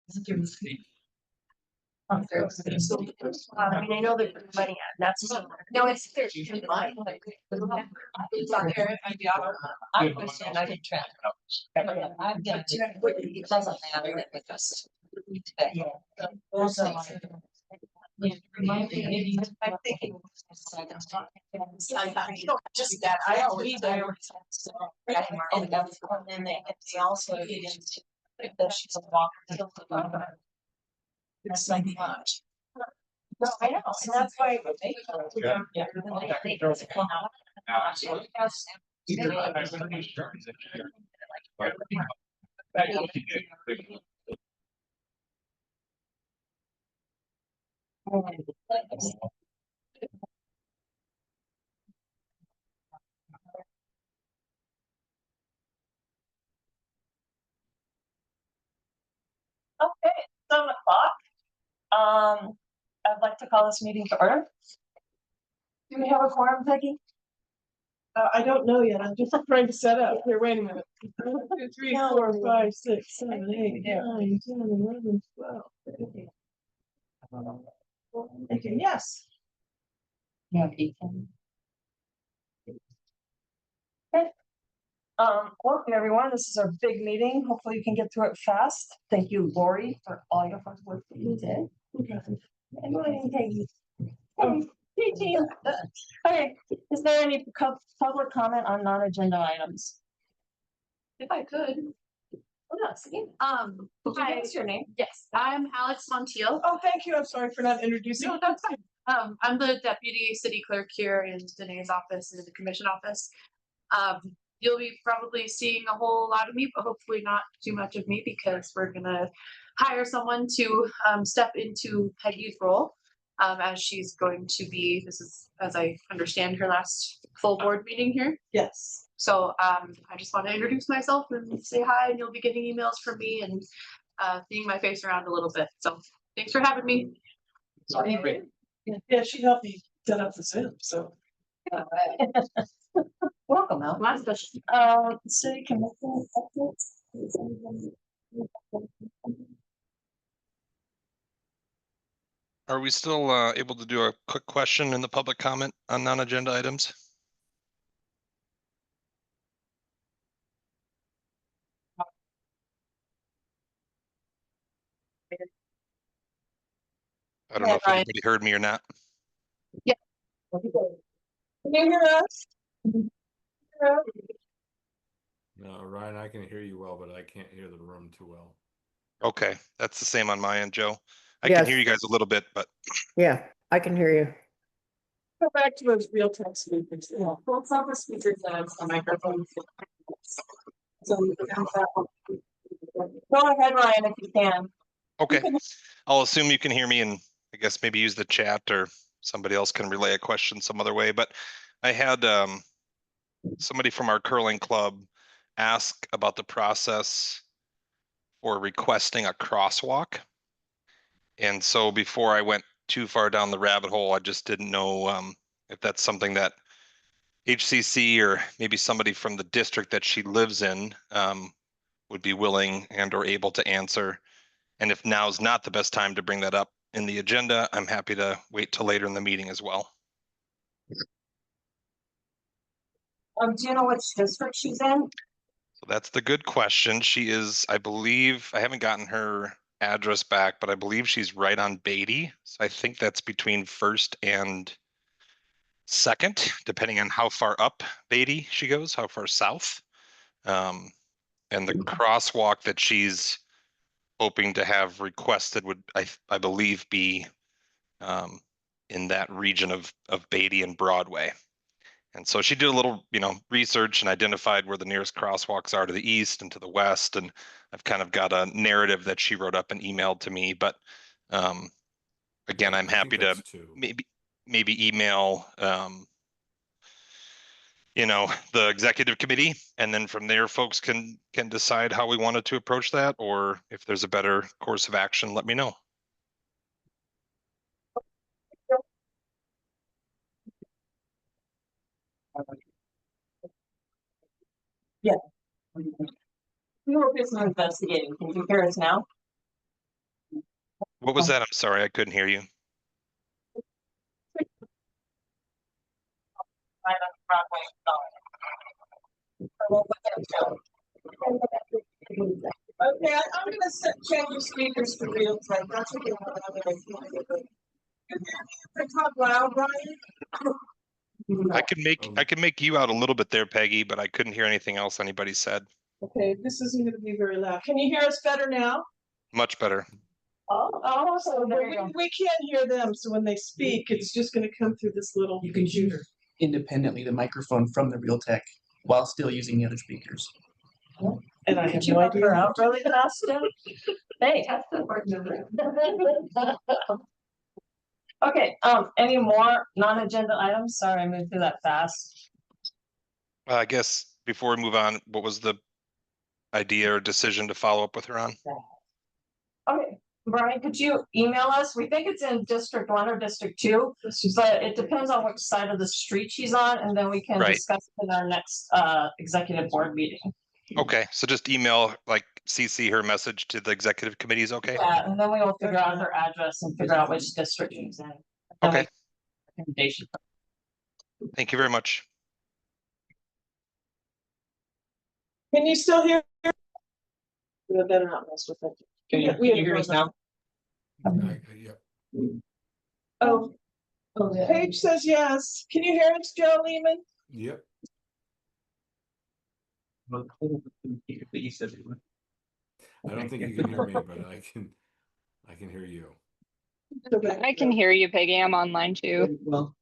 I mean, I know they're putting money at, that's, no, it's there. I understand, I didn't track. I've got two, it doesn't matter, it just. I'm thinking. Just that, I always. And they also get into that she's a walker. It's like much. No, I know, and that's why. Okay, 7 o'clock. I'd like to call this meeting to order. Do we have a quorum, Peggy? I don't know yet. I'm just trying to set up. Here, wait a minute. 1, 2, 3, 4, 5, 6, 7, 8, 9, 10, 11, 12. Okay, yes. Yeah. Okay. Welcome everyone. This is our big meeting. Hopefully you can get through it fast. Thank you, Lori, for all your hard work that you did. And Peggy. Hey, team. Okay, is there any public comment on non-agenda items? If I could. Oh, no, see. Could you give us your name? Yes, I'm Alex Montiel. Oh, thank you. I'm sorry for not introducing. No, that's fine. I'm the deputy city clerk here in Danae's office in the commission office. You'll be probably seeing a whole lot of me, but hopefully not too much of me because we're gonna hire someone to step into Peggy's role as she's going to be, this is, as I understand, her last full board meeting here. Yes. So I just want to introduce myself and say hi, and you'll be getting emails from me and seeing my face around a little bit. So thanks for having me. Yeah, she helped me set up the Zoom, so. Welcome, Al. City commission updates. Are we still able to do a quick question in the public comment on non-agenda items? I don't know if anybody heard me or not. Yeah. Can you hear us? No, Ryan, I can hear you well, but I can't hear the room too well. Okay, that's the same on my end, Joe. I Yes. can hear you guys a little bit, but Yeah, I can hear you. Go back to those real time speakers. Yeah. Well, it's not the speakers that it's the microphone. So you can have that one. Go ahead, Ryan, if you can. okay. I'll assume you can hear me and I guess maybe use the chat or somebody else can relay a question some other way. But I had somebody from our curling club ask about the process for requesting a crosswalk. And so before I went too far down the rabbit hole, I just didn't know if that's something that HCC or maybe somebody from the district that she lives in would be willing and or able to answer. And if now's not the best time to bring that up in the agenda, I'm happy to wait till later in the meeting as well. Do you know which district she's in? So that's the good question. She is, I believe, I haven't gotten her address back, but I believe she's right on Beatty. So I think that's between 1st and 2nd, depending on how far up Beatty she goes, how far south. And the crosswalk that she's hoping to have requested would, I believe, be in that region of Beatty and Broadway. And so she did a little, research and identified where the nearest crosswalks are to the east and to the west. And I've kind of got a narrative that she wrote up and emailed to me. But again, I'm happy to maybe email, the executive committee, and then from there, folks can decide how we wanted to approach that, or if there's a better course of action, let me know. Yeah. We were busy investigating. Can you hear us now? What was that? I'm sorry, I couldn't hear you. Okay, I'm gonna check your speakers for real time. That's okay. The top loud, Brian? I can make you out a little bit there, Peggy, but I couldn't hear anything else anybody said. Okay, this isn't gonna be very loud. Can you hear us better now? Much better. Oh, so there you go. We can't hear them, so when they speak, it's just gonna come through this little You can computer. independently the microphone from the Realtek while still using the other speakers. And I Could have you no help her idea. out really fast, Jen? Hey. Okay, any more non-agenda items? Sorry, I moved through that fast. I guess before we move on, what was the idea or decision to follow up with her on? Okay, Brian, could you email us? We think it's in District 1 or District 2, but it depends on which side of the street she's on, and then we can Right. discuss it in our next executive board meeting. Okay, so just email, like CC her message to the executive committee is okay? Yeah, and then we will figure out her address and figure out which district she's in. Then we- Okay. Recommendation. Thank you very much. Can you still hear? We better not mess with it. Can you, We can you hear us now? Yep. Oh, Paige says yes. Can you hear us, Joe Lehman? Yep. You said it would. I don't think you can hear me, but I can hear you. I can hear you, Peggy. I'm online too. Well,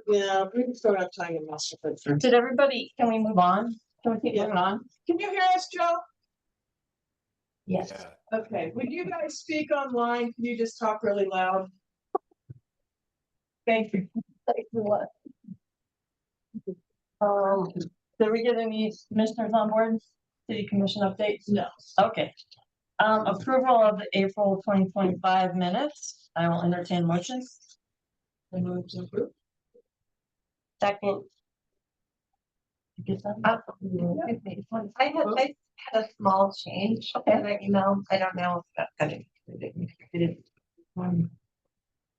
Yeah, we just don't have time to mess with it. Did everybody, can we move on? Can we keep moving on? Can you hear us, Joe? Yes. Yeah. Okay, when you guys speak online, can you just talk really loud? Thank you. Thanks a lot. Did we get any commissioners on board? City commission updates? No. Okay. Approval of the April 2025 minutes. I will entertain motions. I move to approve. Second. Get that? I had a small change in my email. I don't know if that's gonna.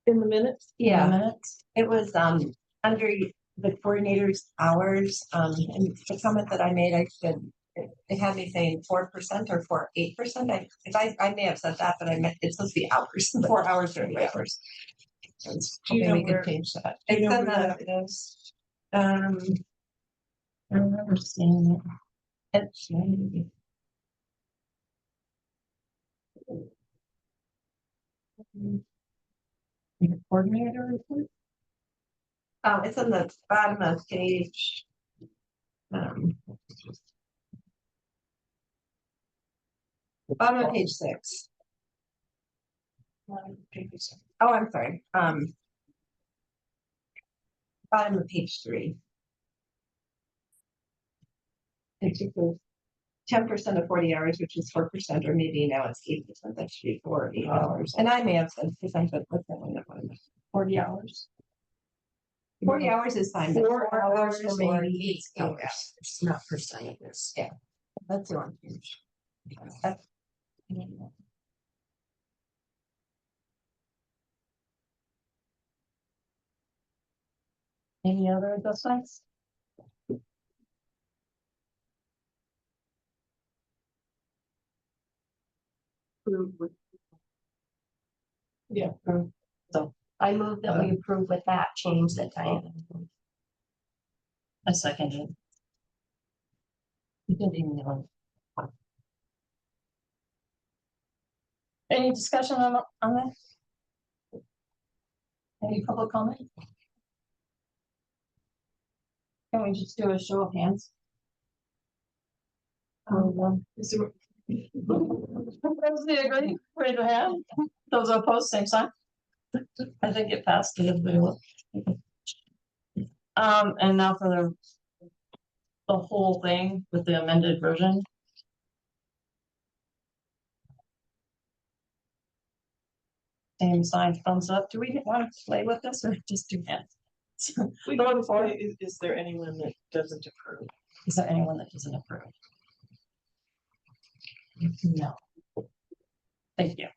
In the minutes? Yeah, Minutes. it was under the coordinator's hours, and the comment that I made, I said, it had me saying 4% or 8%. I may have said that, but I meant it's supposed to be hours, 4 hours or 8 hours. Do you Okay, know we where- could change that. do you It's know in where the, that is? I remember seeing it. it's, The coordinator report? it's on the bottom of page. Bottom of page 6. Oh, I'm sorry. Bottom of page 3. It took 10% of 40 hours, which is 4%, or maybe now it's 8%. That should be 8 hours. And I may have said, because I put what's that one up on 40 hours. 40 hours is fine. but 4 hours or or maybe 8 hours. It's not percentages. Yeah, that's the one. That's- Any other adjustments? Yeah. So I move that we approve with that change that Diana. I second it. You didn't even know. Any discussion on that? Any public comment? Can we just do a show of hands? Is there- Those that agree, raise your hand. Those opposed, same sign. I think it passed. It everybody look. And now for the whole thing with the amended version. Same sign, thumbs up. Do we want to play with this or just do hands? We Going can forward. say, is there anyone that doesn't approve? Is there anyone that doesn't approve? No. Thank you.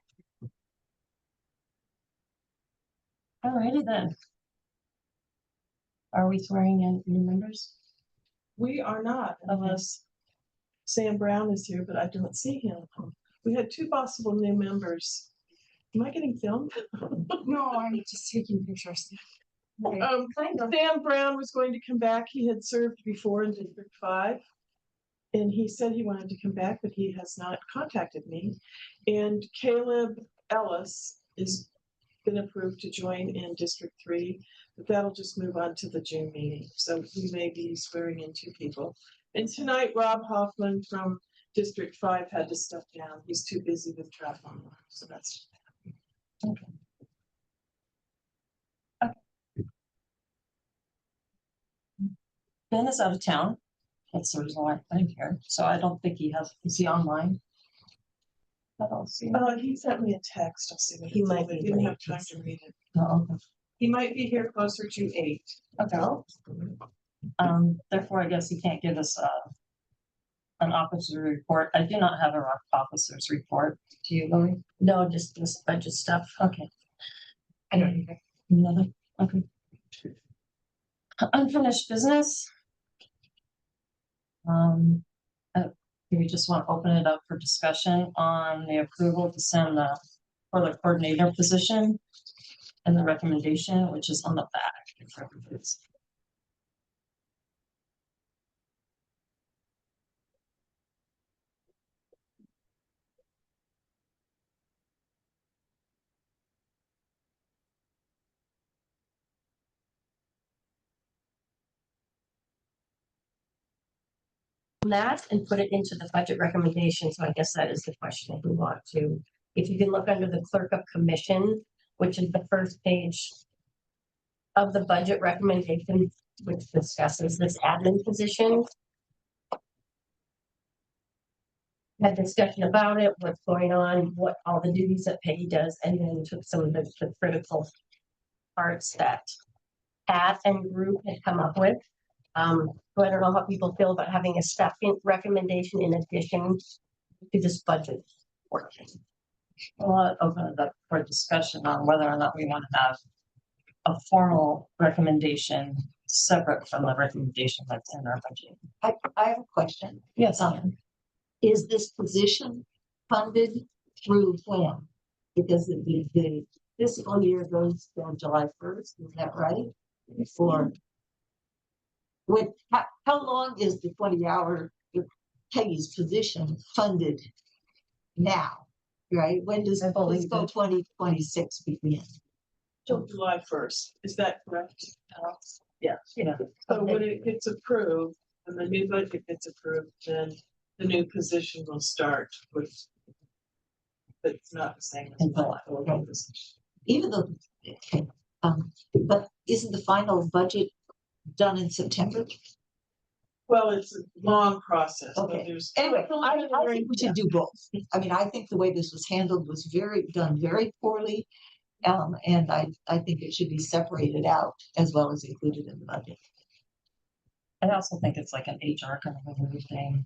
Alrighty then. Are we swearing in new members? We are not unless Sam Brown is here, but I don't see him. We had two possible new members. Am I getting filmed? No, I'm just taking pictures. Okay. Kind of. Sam Brown was going to come back. He had served before in District 5. And he said he wanted to come back, but he has not contacted me. And Caleb Ellis is been approved to join in District 3, but that'll just move on to the June meeting. So we may be swearing in 2 people. And tonight, Rob Hoffman from District 5 had to step down. He's too busy with travel. So that's Ben is out of town. That's the reason why I'm here. So I don't think is he online? I don't see. he sent me a text. I'll see what He might I be didn't have late. time to read it. Oh, okay. He might be here closer to 8. Okay. Therefore, I guess he can't give us an officer report. I do not have an officer's report. Do you, Lori? No, just this budget stuff. Okay. I don't either. Another, okay. Unfinished business. Do we just want to open it up for discussion on the approval to send for the coordinator position and the recommendation, which is on the back. That and put it into the budget recommendation. So I guess that is the question if we want to. If you can look under the clerk of commission, which is the first page of the budget recommendation, which discusses this admin position. Had discussion about it, what's going on, what all the duties that Peggy does, and then took some of the critical parts that Pat and group had come up with. So I don't know how people feel about having a staff recommendation in addition to this budget working. I'll open it up for discussion on whether or not we want to have a formal recommendation separate from the recommendation that's in our budget. I have a question. Yes. Is this position funded through when? Because the fiscal year goes till July 1st, is that right? Or how long is the 20-hour Peggy's position funded now? Right? When does fiscal 2026 begin? Till July 1st. Is that correct? Yeah. So when it gets approved and the new budget gets approved, then the new position will start with. But it's not the same as July. Even though, okay, but isn't the final budget done in September? Well, it's a long process. But Okay. there's Anyway, I think we should do both. I mean, I think the way this was handled was done very poorly. And I think it should be separated out as well as included in the budget. I also think it's like an HR kind of a weird thing.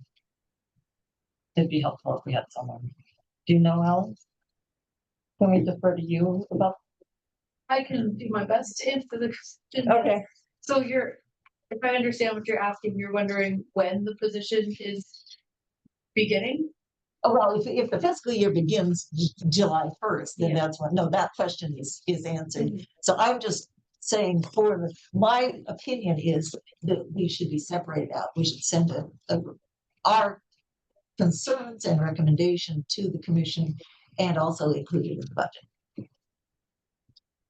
It'd be helpful if we had someone. Do you know, Ellen? Can we defer to you about? I can do my best to answer the question. Okay. So if I understand what you're asking, you're wondering when the position is beginning? Oh, well, if the fiscal year begins July 1st, then Yeah. that's when, no, that question is answered. So I'm just saying my opinion is that we should be separated out. We should send our concerns and recommendation to the commission and also include it in the budget.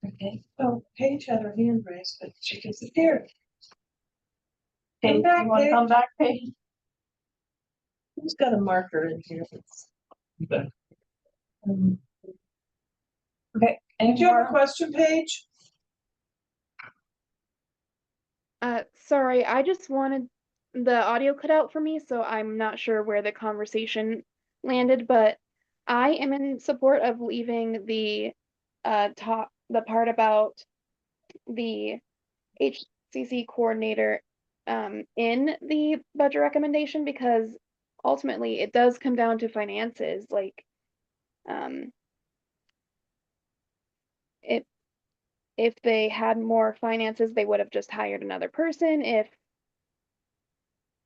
Okay. Oh, Paige had her hand raised, but she disappeared. Paige, you back, want to Paige. come back, Paige? Who's got a marker in here? Okay. Did you have a question, Paige? Sorry, I just wanted the audio cut out for me, so I'm not sure where the conversation landed, but I am in support of leaving the part about the HCC coordinator in the budget recommendation, because ultimately it does come down to finances. Like if they had more finances, they would have just hired another person.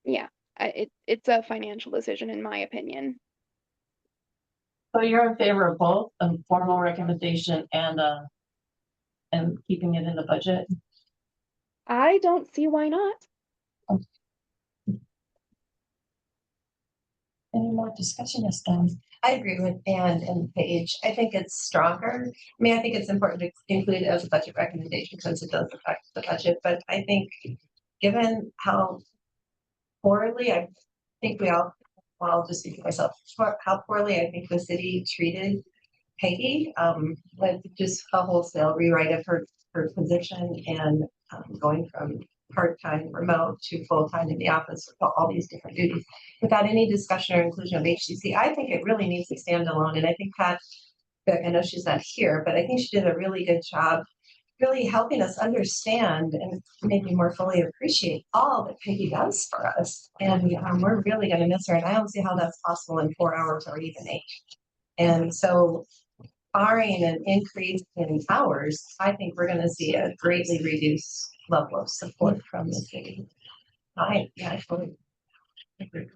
Yeah, it's a financial decision in my opinion. So you're in favor of both a formal recommendation and keeping it in the budget? I don't see why not. Any more discussion is I agree with Ann and Paige. I think it's stronger. I mean, I think it's important to include it as a budget recommendation because it does affect the budget, but I think given how poorly, I think well, I'll just speak for myself, how poorly I think the city treated Peggy, with just a wholesale rewrite of her position and going from part-time remote to full-time in the office with all these different duties without any discussion or inclusion of HCC. I think it really needs to stand alone. And I think Pat, I know she's not here, but I think she did a really good job really helping us understand and maybe more fully appreciate all that Peggy does for us. And we're really going to miss her. And I don't see how that's possible in 4 hours or even 8. And so barring an increase in hours, I think we're going to see a greatly reduced level of support from the city. I totally agree.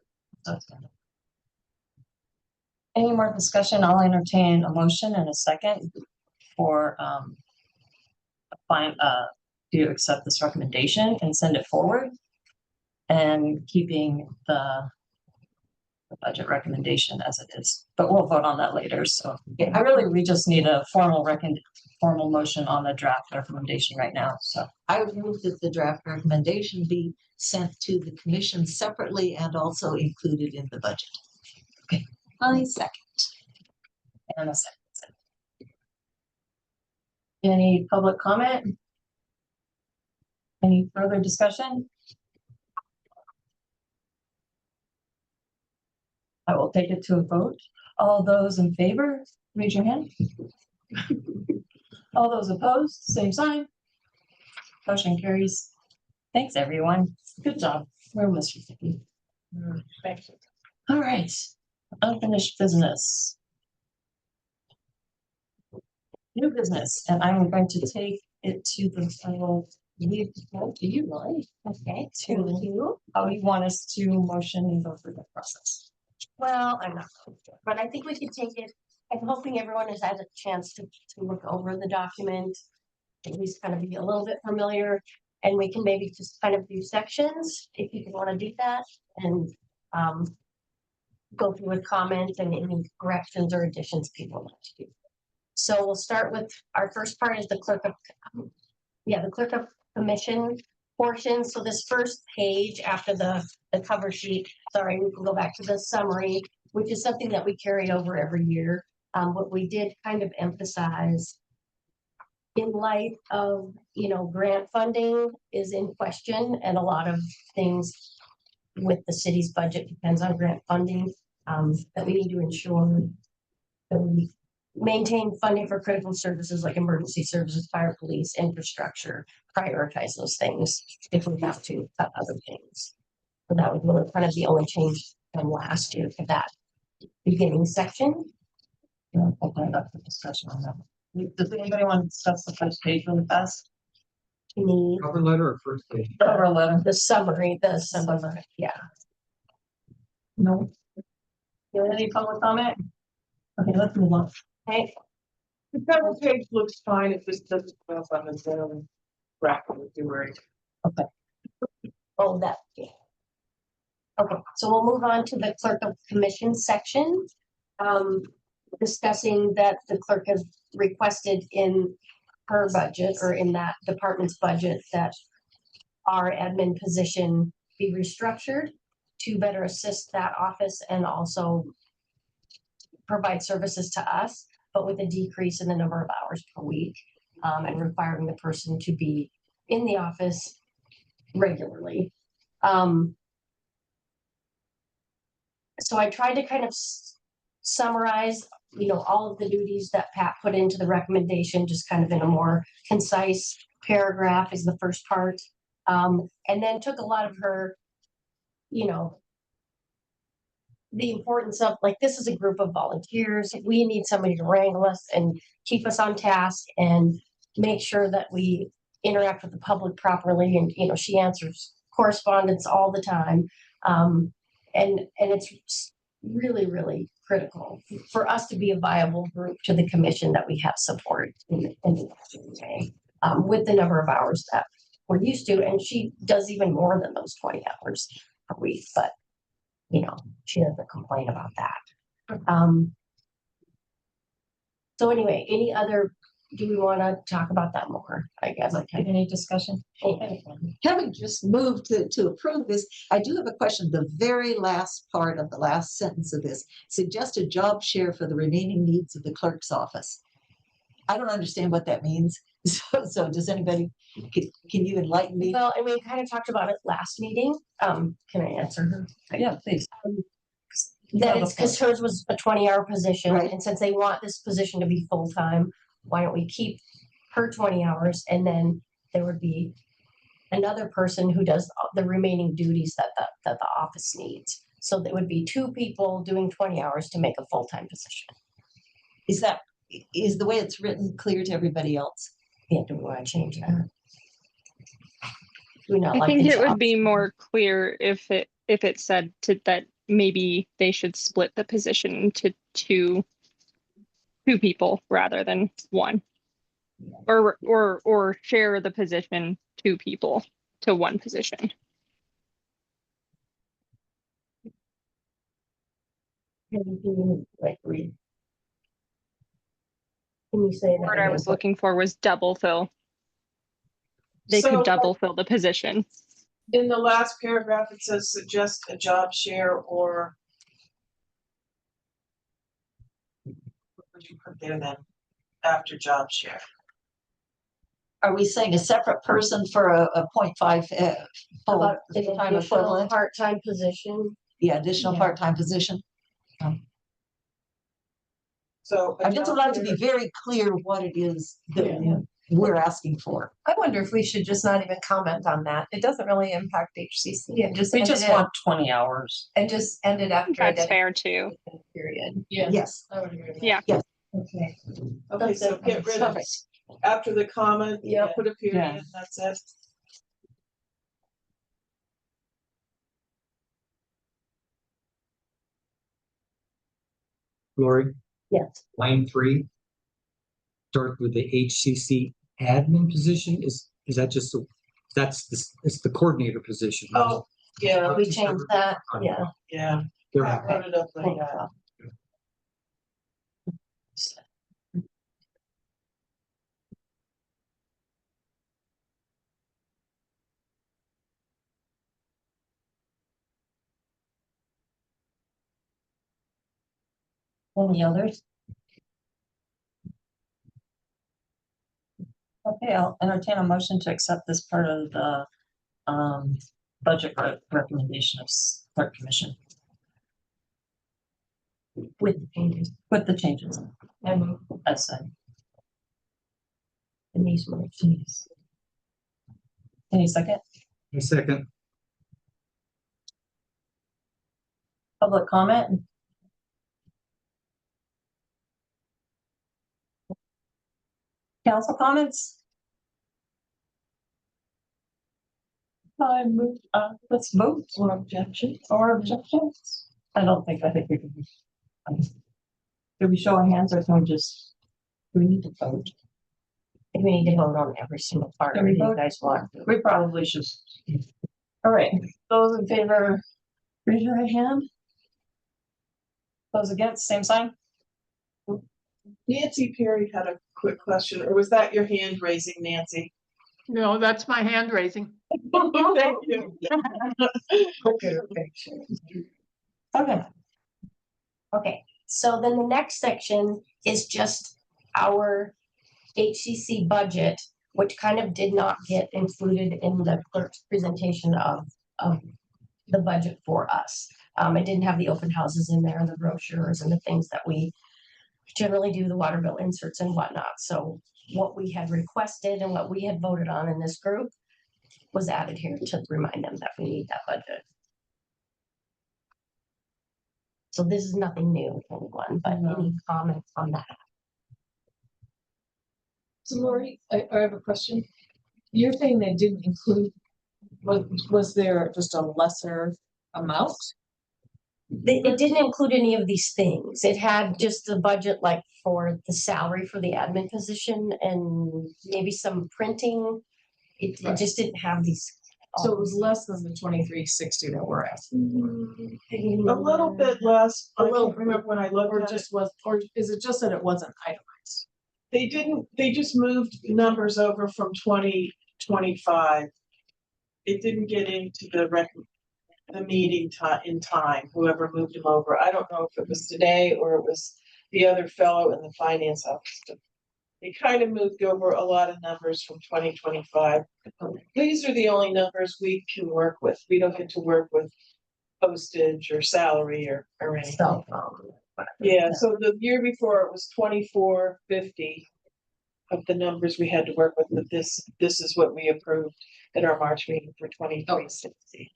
Any more discussion? I'll entertain a motion in a second for to accept this recommendation and send it forward and keeping the budget recommendation as it is, but we'll vote on that later. So we just need a formal motion on the draft recommendation right now. So I would move that the draft recommendation be sent to the commission separately and also included in the budget. Okay. I second. And a second. Any public comment? Any further discussion? I will take it to a vote. All those in favor, raise your hand. All those opposed, same sign. Motion carries. Thanks, everyone. Good job. We'll miss you, Vicki. Thank you. All right, unfinished business. New business, and I'm going to take it to the final. To you, Lori. Okay, To you. How do you want us to motion and go through the process? Well, I'm not, but I think we could take it. I'm hoping everyone has had a chance to look over the document, at least kind of be a little bit familiar, and we can maybe just kind of do sections if you want to do that and go through with comments and any corrections or additions people want to do. So we'll start with our first part is the clerk of commission portion. So this first page after the cover sheet, sorry, we can go back to the summary, which is something that we carry over every year. What we did kind of emphasize in light of, grant funding is in question and a lot of things with the city's budget depends on grant funding, that we need to ensure that we maintain funding for critical services like emergency services, fire, police, infrastructure, prioritize those things if we have to cut other things. So that was really kind of the only change from last year for that beginning section. Open it up for discussion on that. Does anybody want to discuss the first page really fast? The Cover letter or first page? Cover letter. summary, yeah. No. Any public comment? Okay, let's move on. Okay, The cover page looks fine. It just doesn't go up on the Zoom graphic with the word. oh, that, yeah. Okay, so we'll move on to the clerk of commission section. Discussing that the clerk has requested in her budget or in that department's budget that our admin position be restructured to better assist that office and also provide services to us, but with a decrease in the number of hours per week, and requiring the person to be in the office regularly. So I tried to kind of summarize, all of the duties that Pat put into the recommendation, just kind of in a more concise paragraph is the first part. And then took a lot of her, the importance of like, this is a group of volunteers. We need somebody to wrangle us and keep us on task and make sure that we interact with the public properly, and, you know, she answers correspondence all the time. And it's really, really critical for us to be a viable group to the commission, that we have support in the day, with the number of hours that we're used to. And she does even more than those 20 hours a week, but, you know, she doesn't complain about that. So anyway, do we want to talk about that more? I guess. Any discussion? Having just moved to approve this, I do have a question. The very last part of the last sentence of this, suggested job share for the remaining needs of the clerk's office. I don't understand what that means. So does anybody, can you enlighten me? Well, and we kind of talked about it last meeting. Can I answer her? Yeah, please. That it's because hers was a 20-hour position, Right. and since they want this position to be full-time, why don't we keep her 20 hours, and then there would be another person who does the remaining duties that the office needs. So there would be 2 people doing 20 hours to make a full-time position. Is the way it's written clear to everybody else? Yeah, do we want to change that? Do we not I like think the it would job? be more clear if it said that maybe they should split the position into two people rather than one, or share the position 2 people to 1 position. Like read. Can you say The that? word I again? was looking for was double fill. They So, could double fill the position. In the last paragraph, it says suggest a job share, or what would you put there then, after job share? Are we saying a separate person for a 0.5 full About an full-time additional equivalent? part-time position. Yeah, additional Yeah. part-time position. So. I just would like to be very clear what it is that we're asking for. I wonder if we should just not even comment on that. It doesn't really impact HCC, and just We end just it want 20 hours. and just end it after a That's fair too. dedicated period. Yes. I would agree with that. Yeah. Okay. Okay, That's so it. get rid of, Perfect. after the comma, Yep. put a period, Yeah. and that's it. Lori, Yes. line 3, start with the HCC admin position. Is that just it's the coordinator position? Oh, yeah, We changed that. Yeah. yeah. There. I wrote it up like Thank that. you. Any others? Okay, I'll entertain a motion to accept this part of the budget recommendation of clerk commission With the changes. with the changes And as said. these motions. Any second? A second. Public comment? Council comments? I move, let's vote. Or objections. Or objections? I think we can. Do we show our hands or can we just, do we need to vote? We need to vote on every single part. Can we you vote? guys want. We probably should. All right, those in favor, raise your right hand. Those against, same sign? Nancy Perry had a quick question, or was that your hand raising, Nancy? No, that's my hand raising. Thank you. Okay. Okay. Okay, so then the next section is just our HCC budget, which kind of did not get included in the clerk's presentation of the budget for us. It didn't have the open houses in there, the brochures and the things that we generally do, the water bill inserts and whatnot. So what we had requested and what we had voted on in this group was added here to remind them that we need that budget. So this is nothing new to anyone, but any comments on that? So Lori, I have a question. You're saying they didn't include, was there just a lesser amount? It didn't include any of these things. It had just the budget like for the salary for the admin position and maybe some printing. It just didn't have these. So it was less than the 2360 that we're asking. A A little bit less. A I little can't remember when I looked at it. Or is it just that it wasn't itemized? They just moved numbers over from 2025. It didn't get into the meeting in time, whoever moved them over. I don't know if it was today or it was the other fellow in the finance office. They kind of moved over a lot of numbers from 2025. These are the only numbers we can work with. We don't get to work with postage or salary or anything. Cell phone. Yeah, so the year before it was 2450 of the numbers we had to work with, but this is what we approved at our March meeting for 2360.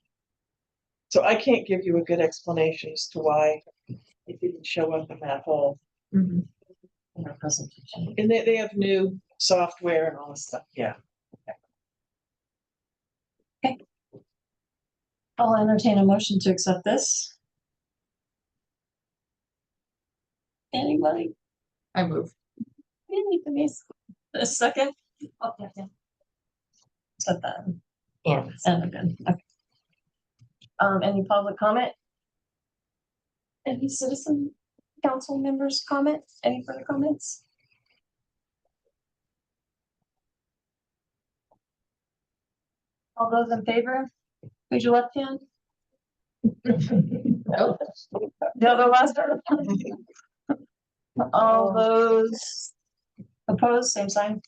So I can't give you a good explanation as to why it didn't show up in that whole. In our presentation. And they have new software and all this stuff, yeah. I'll entertain a motion to accept this. Anybody? I move. A second? Oh, yeah. Said that. Yeah. And again, okay. Any public comment? Any citizen council members comment? Any further comments? All those in favor, raise your left hand. The other last. All those opposed, same sign.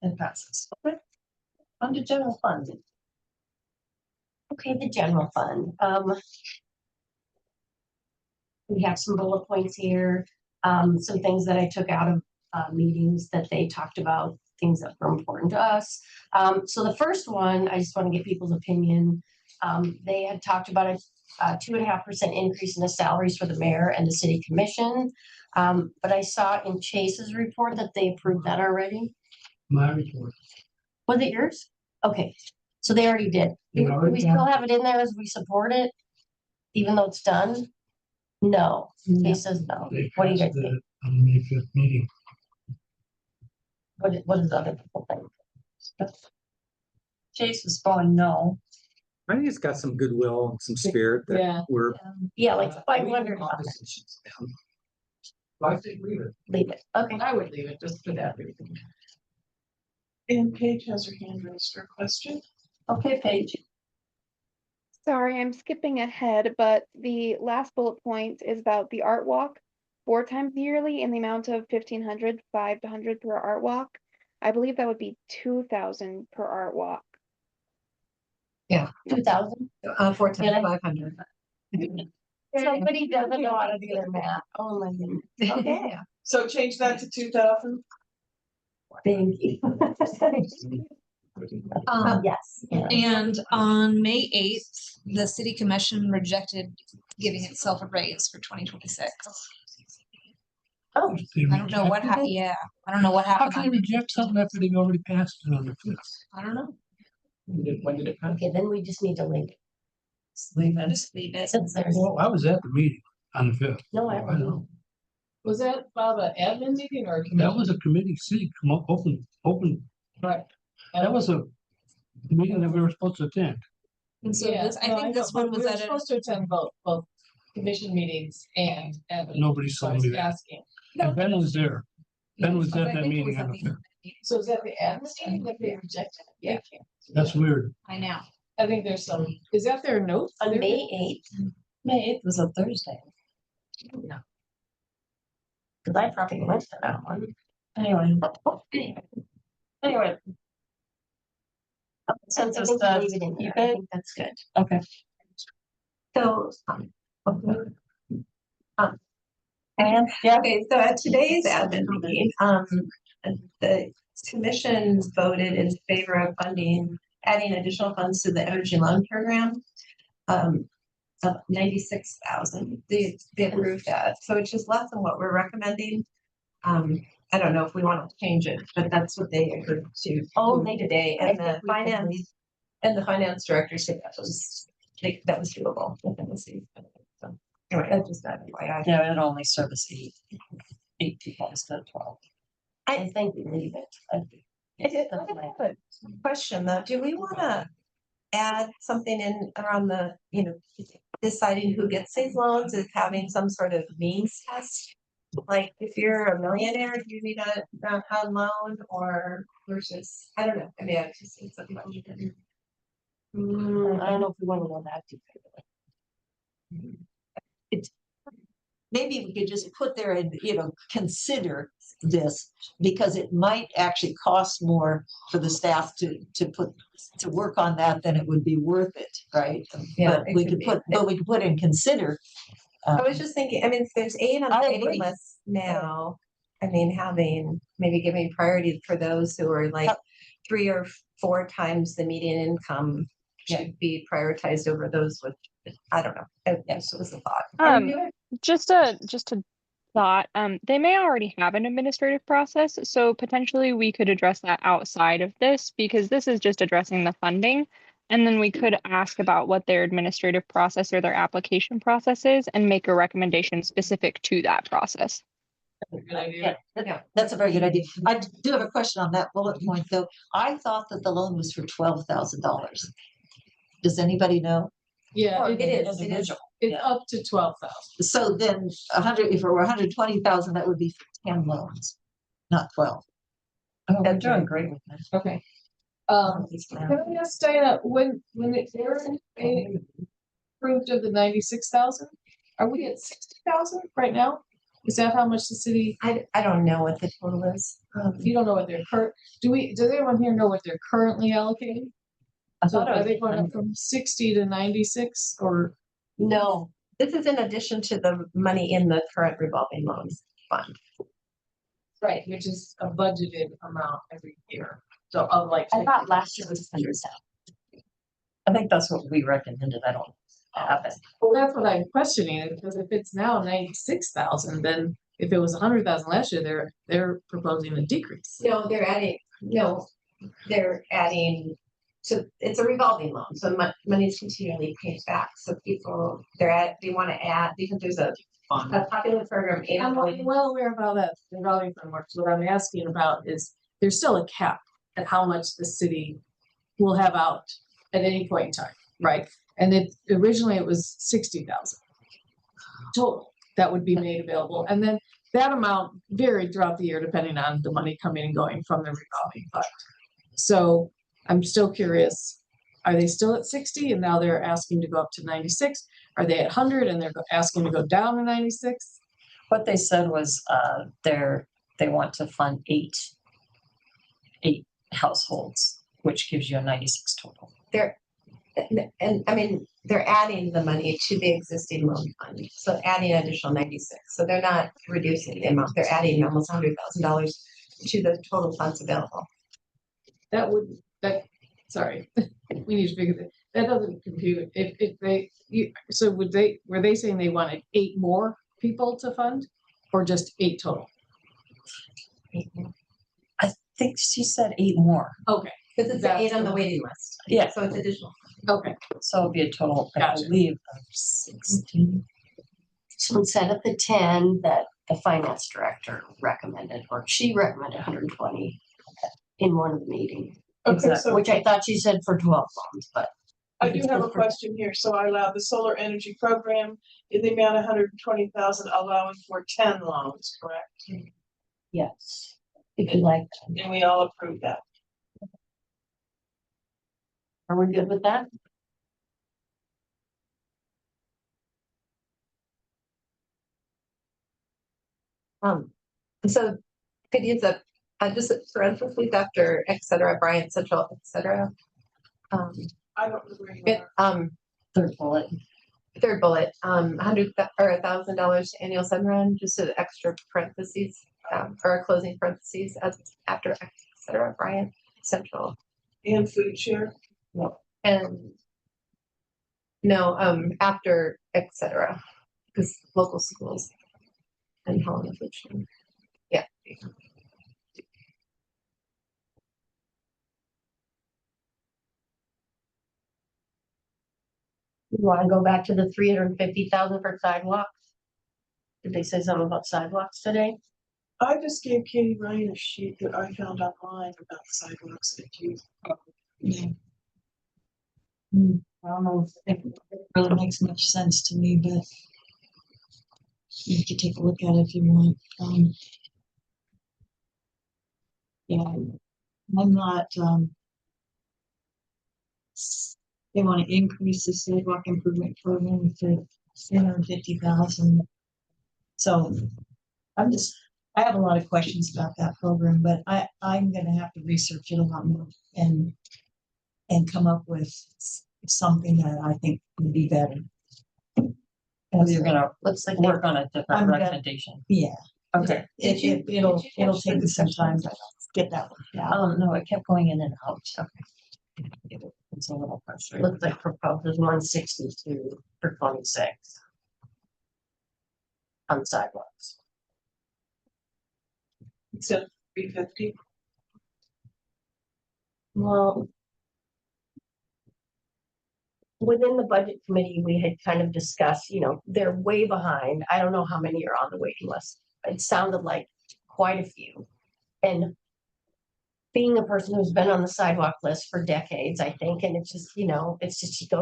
It passes. Okay. On to general fund. Okay, the general fund. We have some bullet points here, some things that I took out of meetings that they talked about, things that were important to us. So the first one, I just want to get people's opinion. They had talked about a 2.5% increase in the salaries for the mayor and the city commission. But I saw in Chase's report that they approved that already. My report. Was it yours? Okay, so they already did. They Do already we still have have it in there as we support it? Even though it's done? No, Chase says no. What do you guys think? On the May 5th meeting. What does other people think? Chase was going no. I think it's got some goodwill and some spirit that Yeah. we're. Yeah, like we 500. can oppositions down. I think leave it. Leave it. Okay. I would leave it just for that reason. And Paige has her hand raised for a question. Okay, Paige. Sorry, I'm skipping ahead, but the last bullet point is about the art walk, 4 times yearly in the amount of 1,500, 500 per art walk. I believe that would be 2,000 per art walk. Yeah. 2,000? 4,500. Somebody doesn't know how to do their math. Oh my goodness. Okay. So change that to 2,000. Thank you. Yes. And on May 8th, the city commission rejected giving itself a raise for 2026. Oh, I don't know what happened. Yeah, I don't know what How happened. can they reject something after they've already passed it on the 5th? I don't know. When did it pass? okay, then we just need to link. Just leave it. Since there's Well, I was at the meeting on the 5th. no, I I don't know. know. Was that about an admin meeting or a committee? That was a committee, city, come up, open. Right. That was a meeting that we were supposed to attend. And so this, I think this one was we were at a, supposed to attend both commission meetings and admin. Nobody So I saw was me there. asking. And Ben was there. Ben was I at that think it meeting was on at the the 5th. So is that the admin meeting that they rejected? Yeah. That's weird. I know. I think there's some, is that their notes? On May 8th, May 8th was a Thursday. because I probably went to that one. Anyway. Anyway. Since I it's think the, leave it in keep there. I it, think that's good. okay. So, And yeah, okay, so at today's admin meeting, the commission voted in favor of funding, adding additional funds to the energy loan program. Of 96,000, they approved that, so it's just less than what we're recommending. I don't know if we want to change it, but that's what they agreed to. Oh, they they today, I and think we can leave. the finance director said that was doable within the city. So anyway, that's just that FYI. Yeah, it only service eight people instead of 12. I think we leave it. I have a question though. Do we want to add something in around the, deciding who gets these loans is having some sort of means test? Like if you're a millionaire, do you need a loan or versus, I don't know. I mean, I've just seen something about you. I don't know if we want to go that deep. Maybe we could just put there and, consider this, because it might actually cost more for the staff to work on that than it would be worth it, right? Yeah, But it we could could be. put in consider. I was just thinking, I mean, if there's 8 on the I waiting agree. list now, I mean, maybe giving priority for those who are like 3 or 4 times the median income should be prioritized over those with, I don't know. It just was a thought. Just a thought. They may already have an administrative process, so potentially we could address that outside of this, because this is just addressing the funding. And then we could ask about what their administrative process or their application process is and make a recommendation specific to that process. Good idea. That's a very good idea. I do have a question on that bullet point, though. I thought that the loan was for $12,000. Does anybody know? Yeah, It is. individual. It's up to 12,000. So then 100, if it were 120,000, that would be for 10 loans, not 12. I'm doing great with that. Okay. Can I ask Diana, when Aaron approved of the 96,000, are we at 60,000 right now? Is that how much the city? I don't know what the total is. You don't know what they're does anyone here know what they're currently allocating? So are they going up from 60 to 96 or? No, this is in addition to the money in the current revolving loans fund. Right, which is a budgeted amount every year. So of like. I thought last year was 100,000. I think that's what we recommended. I don't have it. Well, that's what I'm questioning, because if it's now 96,000, then if it was 100,000 last year, they're proposing a decrease. No, they're adding, so it's a revolving loan, so money is continually paid back, so people, they want to add, because there's a popular program. I'm well aware of how that revolving fund works. What I'm asking about is, there's still a cap at how much the city will have out at any point in time, right? And originally it was 60,000 total that would be made available. And then that amount varied throughout the year depending on the money coming and going from the revolving fund. So I'm still curious, are they still at 60 and now they're asking to go up to 96? Are they at 100 and they're asking to go down to 96? What they said was they want to fund eight households, which gives you a 96 total. And I mean, they're adding the money to the existing loan fund, so adding an additional 96. So they're not reducing the amount, they're adding almost $100,000 to the total funds available. Sorry, we need to figure that doesn't compute. Were they saying they wanted 8 more people to fund or just 8 total? I think she said 8 more. Okay. Because it's 8 on the waiting list. Yeah. So it's additional. Okay. So it'll be a total, I believe, of 16. So instead of the 10 that the finance director recommended, or she recommended 120 in one of the meetings. Okay, so Which I thought she said for 12 loans, but. I do have a question here. So I allow the solar energy program in the amount of 120,000, allowing for 10 loans, correct? Yes, if you like. And we all approve that. Are we good with that? So could use a just parentheses after et cetera, Bryant Central, et cetera. I don't agree. Third bullet, 100 or $1,000 annual sunrun, just an extra parentheses, or a closing parentheses as after et cetera, Bryant Central. And food share? No. And no, after et cetera, because local schools and Helena food share. Yeah. You wanna go back to the 350,000 for sidewalks? Did they say something about sidewalks today? I just gave Katie Ryan a sheet that I found online about sidewalks that you. Yeah. I don't know if it really makes much sense to me, but you can take a look at it if you want. Yeah, I'm not, they want to increase the sidewalk improvement program to 350,000. So I have a lot of questions about that program, but I'm gonna have to research it a lot more and come up with something that I think would be better. You're gonna, Looks like work on a I'm different gonna- recommendation. Yeah, Okay. it'll take me some time to get that one out. No, it kept going in and out. Okay. It's a little frustrating. Looks like proposed is 162 for 26. On sidewalks. Except 350. Well. Within the budget committee, we had kind of discussed, they're way behind. I don't know how many are on the waiting list. It sounded like quite a few. And being a person who's been on the sidewalk list for decades, I think, and it's just, you go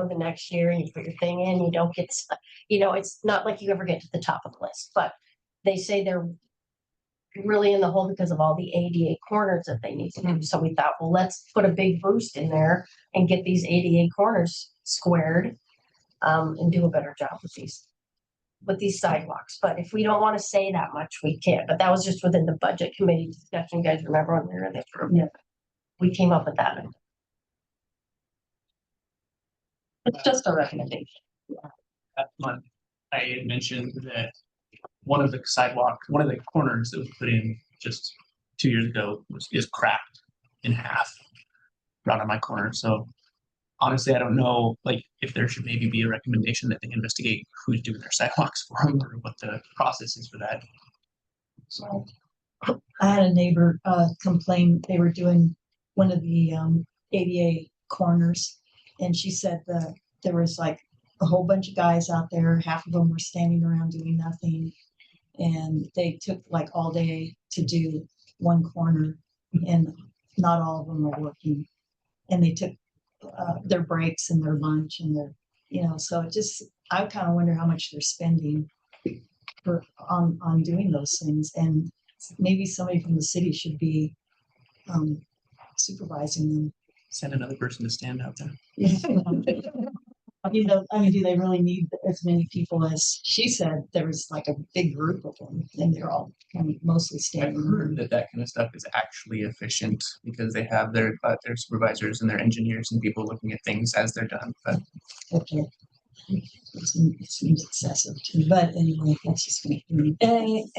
to the next year and you put your thing in, you don't get, it's not like you ever get to the top of the list, but they say they're really in the hole because of all the ADA corners that they need to do. So we thought, well, let's put a big boost in there and get these ADA corners squared, and do a better job with these sidewalks. But if we don't want to say that much, we can't. But that was just within the budget committee discussion. You guys remember when we were in this room? Yeah. We came up with that. It's just a recommendation. That month, I had mentioned that one of the corners that was put in just 2 years ago is cracked in half right on my corner. So honestly, I don't know, like, if there should maybe be a recommendation that they investigate who's doing their sidewalks for them or what the process is for that. So I had a neighbor complain they were doing one of the ADA corners, and she said that there was like a whole bunch of guys out there. Half of them were standing around doing nothing, and they took like all day to do one corner, and not all of them are working. And they took their breaks and their lunch and their, so it just, I kind of wonder how much they're spending on doing those things. And maybe somebody from the city should be supervising them. send another person to stand out there. Do they really need as many people as she said? There was like a big group of them, and they're all kind of mostly I've standing. heard that kind of stuff is actually efficient because they have their supervisors and their engineers and people looking at things as they're done. But Okay. It seems excessive to me, but anyway, that's just me. Any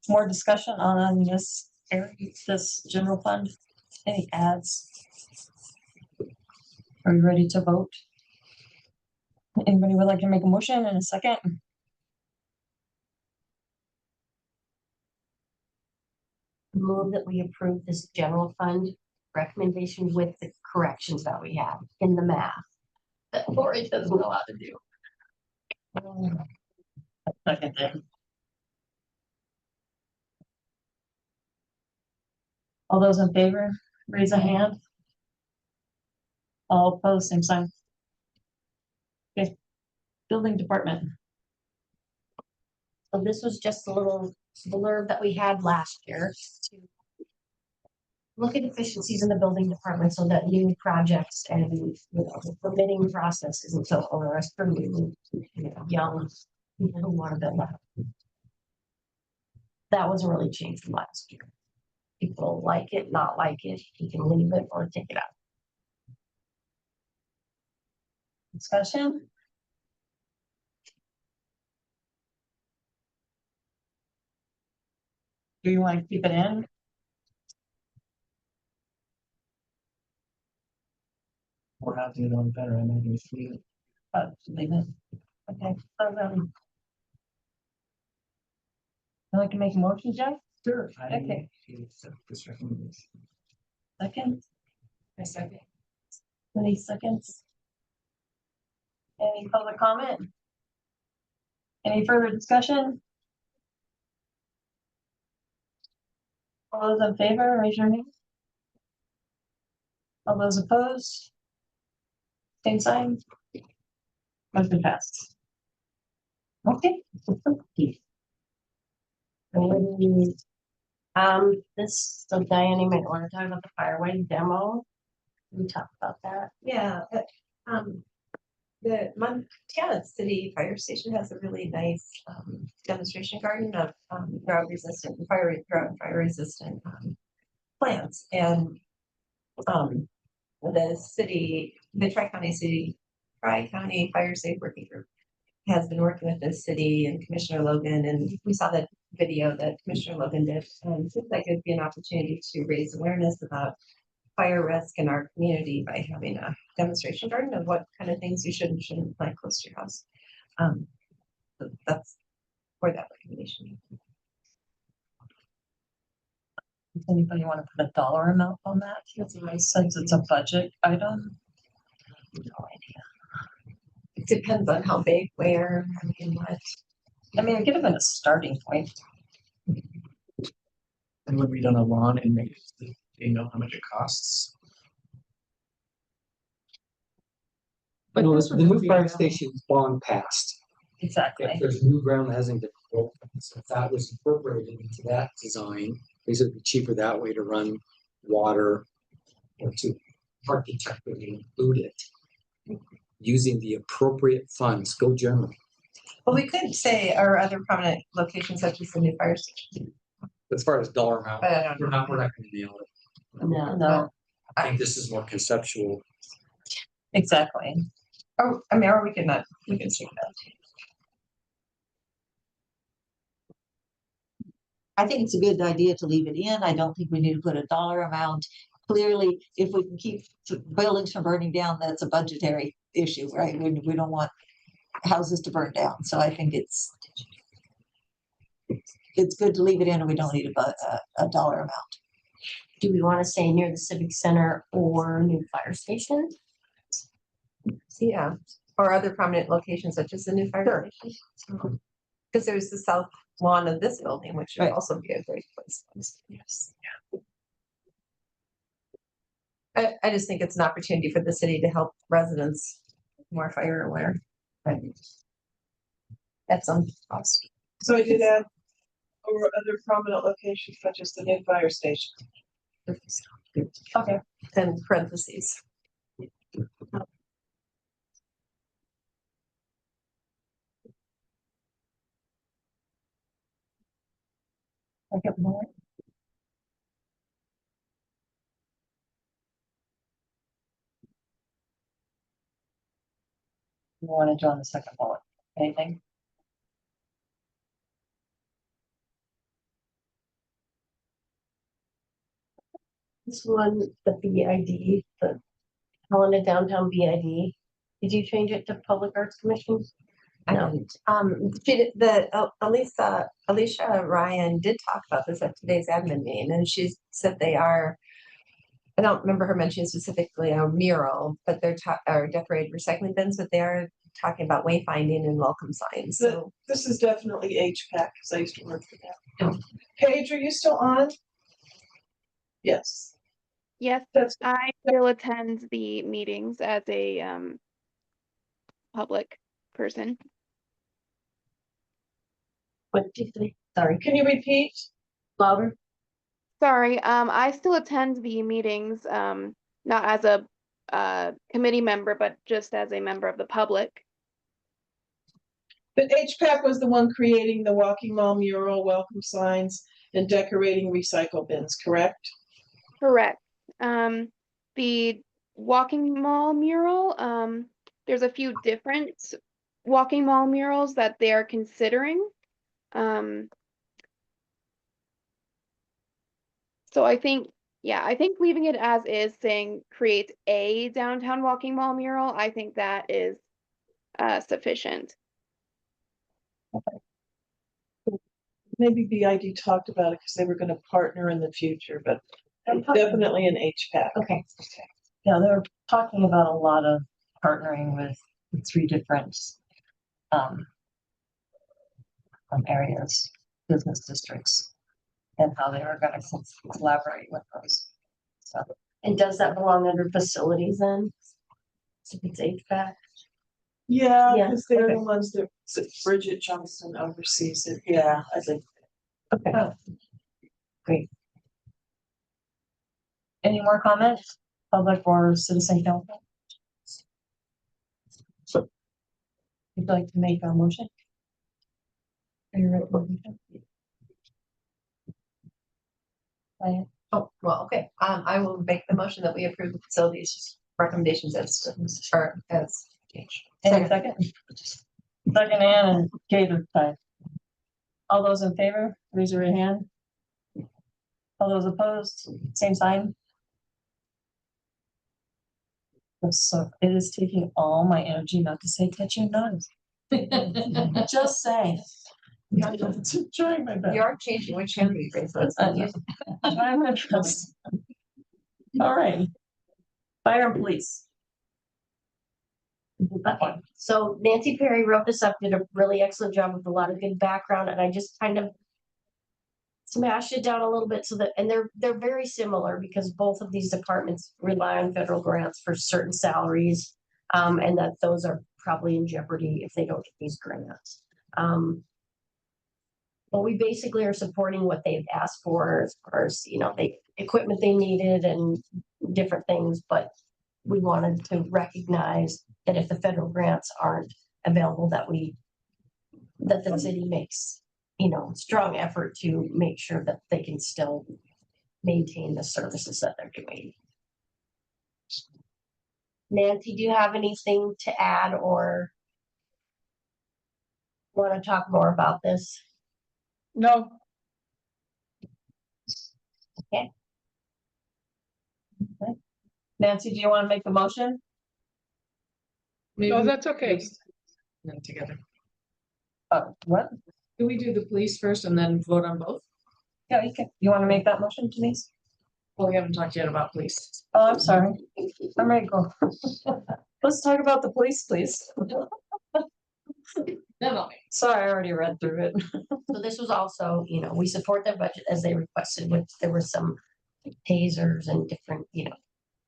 more discussion on this area, this general fund? Any ads? Are you ready to vote? Anybody would like to make a motion in a second? Move that we approve this general fund recommendation with the corrections that we have in the math that Lori doesn't know how to do. Second then. All those in favor, raise a hand. All opposed, same sign. Okay, building department. So this was just a little blurb that we had last year to look at efficiencies in the building department so that new projects and the permitting process isn't so onerous for new, young people who want to build out. That wasn't really changed from last year. People like it, not like it, you can leave it or take it out. Discussion? Do you want to keep it in? or housing it on better, I imagine it's leave it. Leave it. Okay, so I'd like to make a motion, Jeff? Sure. Okay. This recommendation. Second? A second. 20 seconds. Any public comment? Any further discussion? All those in favor, raise your hand. All those opposed? Same sign. Motion passed. Okay. This, so Diane, you might want to talk about the fireway demo. We talked about that. Yeah, the Montana City Fire Station has a really nice demonstration garden of drought resistant, fire resistant plants. And the city, the Tri-County Fire Safe Working Group has been working with the city and Commissioner Logan, and we saw that video that Commissioner Logan did. And it seems like it'd be an opportunity to raise awareness about fire risk in our community by having a demonstration garden of what kind of things you should and shouldn't plant close to your house. So that's for that recommendation. Does anybody want to put a dollar amount on that? Since it's a budget item? No idea. It depends on how big, where, and what. I mean, give them a starting point. And would we done a lawn and make, you know how much it costs? But no, this the would new be fire a- station is long past. Exactly. If there's new ground that hasn't been built, so if that was incorporated into that design, because it'd be cheaper that way to run water or to architecturally include it. Using the appropriate funds, go general. Well, we could say our other prominent locations such as the new fire station. As far as dollar amount, But I don't we're not gonna nail it. No, I think this is more conceptual. exactly. Or, I mean, or we could not, we can say that. I think it's a good idea to leave it in. I don't think we need to put a dollar amount. Clearly, if we can keep buildings from burning down, that's a budgetary issue, right? We don't want houses to burn down. So I think it's good to leave it in, and we don't need a dollar amount. Do we want to say near the civic center or new fire station? Yeah, or other prominent locations such as the new fire station. Because there's the south lawn of this building, which would Right. also be a great place. Yes. I just think it's an opportunity for the city to help residents more fire aware. At some cost. So I did add or other prominent locations such as the new fire station. Okay, then parentheses. I get more. You want to join the second bullet? Anything? This one, the BID, the Helena Downtown BID. Did you change it to Public Arts Commission? No. Alicia Ryan did talk about this at today's admin meeting, and she said they are. I don't remember her mentioning specifically a mural, but they're or decorated recycling bins, but they are talking about wayfinding and welcome signs. So This is definitely HPAC, because I used to work for that. Paige, are you still on? Yes. Yes, That's I still attend the meetings as a public person. What did you say? sorry. Can you repeat? Louder? Sorry, I still attend the meetings, not as a committee member, but just as a member of the public. But HPAC was the one creating the walking mall mural, welcome signs, and decorating recycle bins, correct? Correct. The walking mall mural, there's a few different walking mall murals that they are considering. So I think, yeah, I think leaving it as is, saying create a downtown walking mall mural, I think that is sufficient. Maybe BID talked about it because they were going to partner in the future, but definitely an HPAC. Okay. Yeah, they're talking about a lot of partnering with the three different um, areas, business districts, and how they are going to collaborate with those. So, And does that belong under facilities then? So it's HVAC? Yeah, Yeah, because they're okay. the ones that Bridget Johnson oversees it. Yeah, I think. okay. Great. Any more comments, public or citizen council? Would you like to make a motion? Are you ready for the motion? Diane? Oh, well, okay, I will make the motion that we approve the facilities recommendations as, or as changed. Any second? Second, Ann and Kate are fine. All those in favor, raise your right hand. All those opposed, same sign. So it is taking all my energy not to say catch your nose. Just saying. I'm trying my best. You are changing which hand we raise, so it's unusual. Trying my best. All right. Fire and police. Okay, so Nancy Perry wrote this up, did a really excellent job with a lot of good background, and I just kind of smashed it down a little bit so that, and they're very similar because both of these departments rely on federal grants for certain salaries, and that those are probably in jeopardy if they don't get these grants. But we basically are supporting what they've asked for as far as, you know, the equipment they needed and different things, but we wanted to recognize that if the federal grants aren't available, that the city makes, you know, strong effort to make sure that they can still maintain the services that they're doing. Nancy, do you have anything to add or want to talk more about this? No. Okay. Nancy, do you want to make the motion? No, that's okay. Then together. What? Do we do the police first and then vote on both? Yeah, you can. You want to make that motion, Denise? Well, we haven't talked yet about police. Oh, I'm sorry. I'm ready to go. Let's talk about the police, please. Sorry, I already read through it. So this was also, you know, we support their budget as they requested, which there were some tasers and different, you know,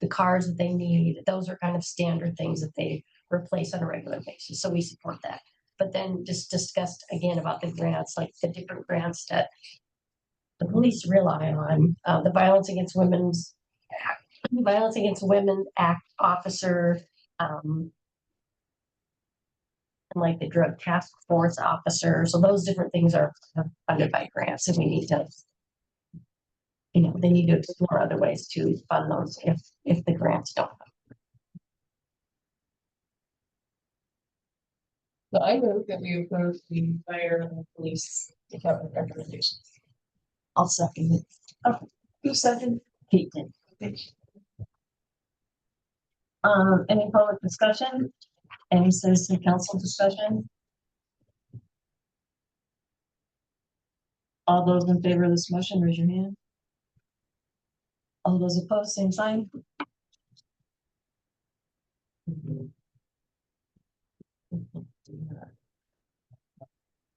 the cars that they need. Those are kind of standard things that they replace on a regular basis. So we support that. But then just discussed again about the grants, like the different grants that the police rely on, the Violence Against Women Act officer, and like the drug task force officer. So those different things are funded by grants, and we need to, you know, they need to explore other ways to fund those if the grants don't. So I move that we approve the fire and police department recommendations. I'll second it. Oh, who seconded? Kate did. Any public discussion? Any citizen council discussion? All those in favor of this motion, raise your hand. All those opposed, same sign.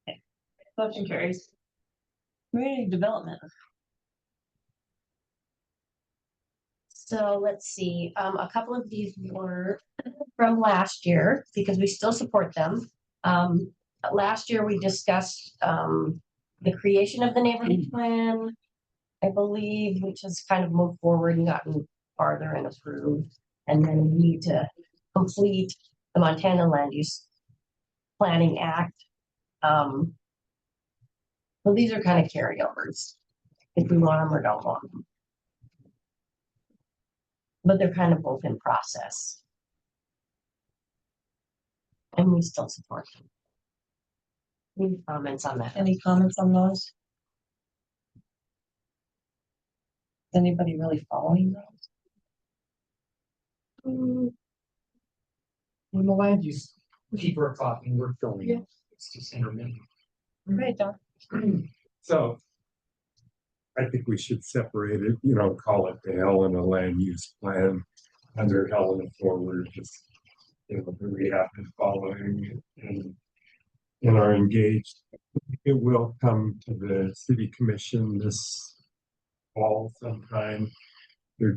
Okay. Motion carries. Community development. So let's see, a couple of these were from last year because we still support them. Last year we discussed the creation of the neighborhood plan, I believe, which has kind of moved forward and gotten farther and approved. And then we need to complete the Montana Land Use Planning Act. So these are kind of carryovers, if we want them or don't want them. But they're kind of both in process. And we still support them. Any comments on that? Any comments on those? Is anybody really following those? In the land use, people are talking, we're filming. Yeah. It's just intermittent. Right, Don. So I think we should separate it, you know, call it the Helena land use plan under Helena forward, just that we have been following and are engaged. It will come to the city commission this fall sometime. They're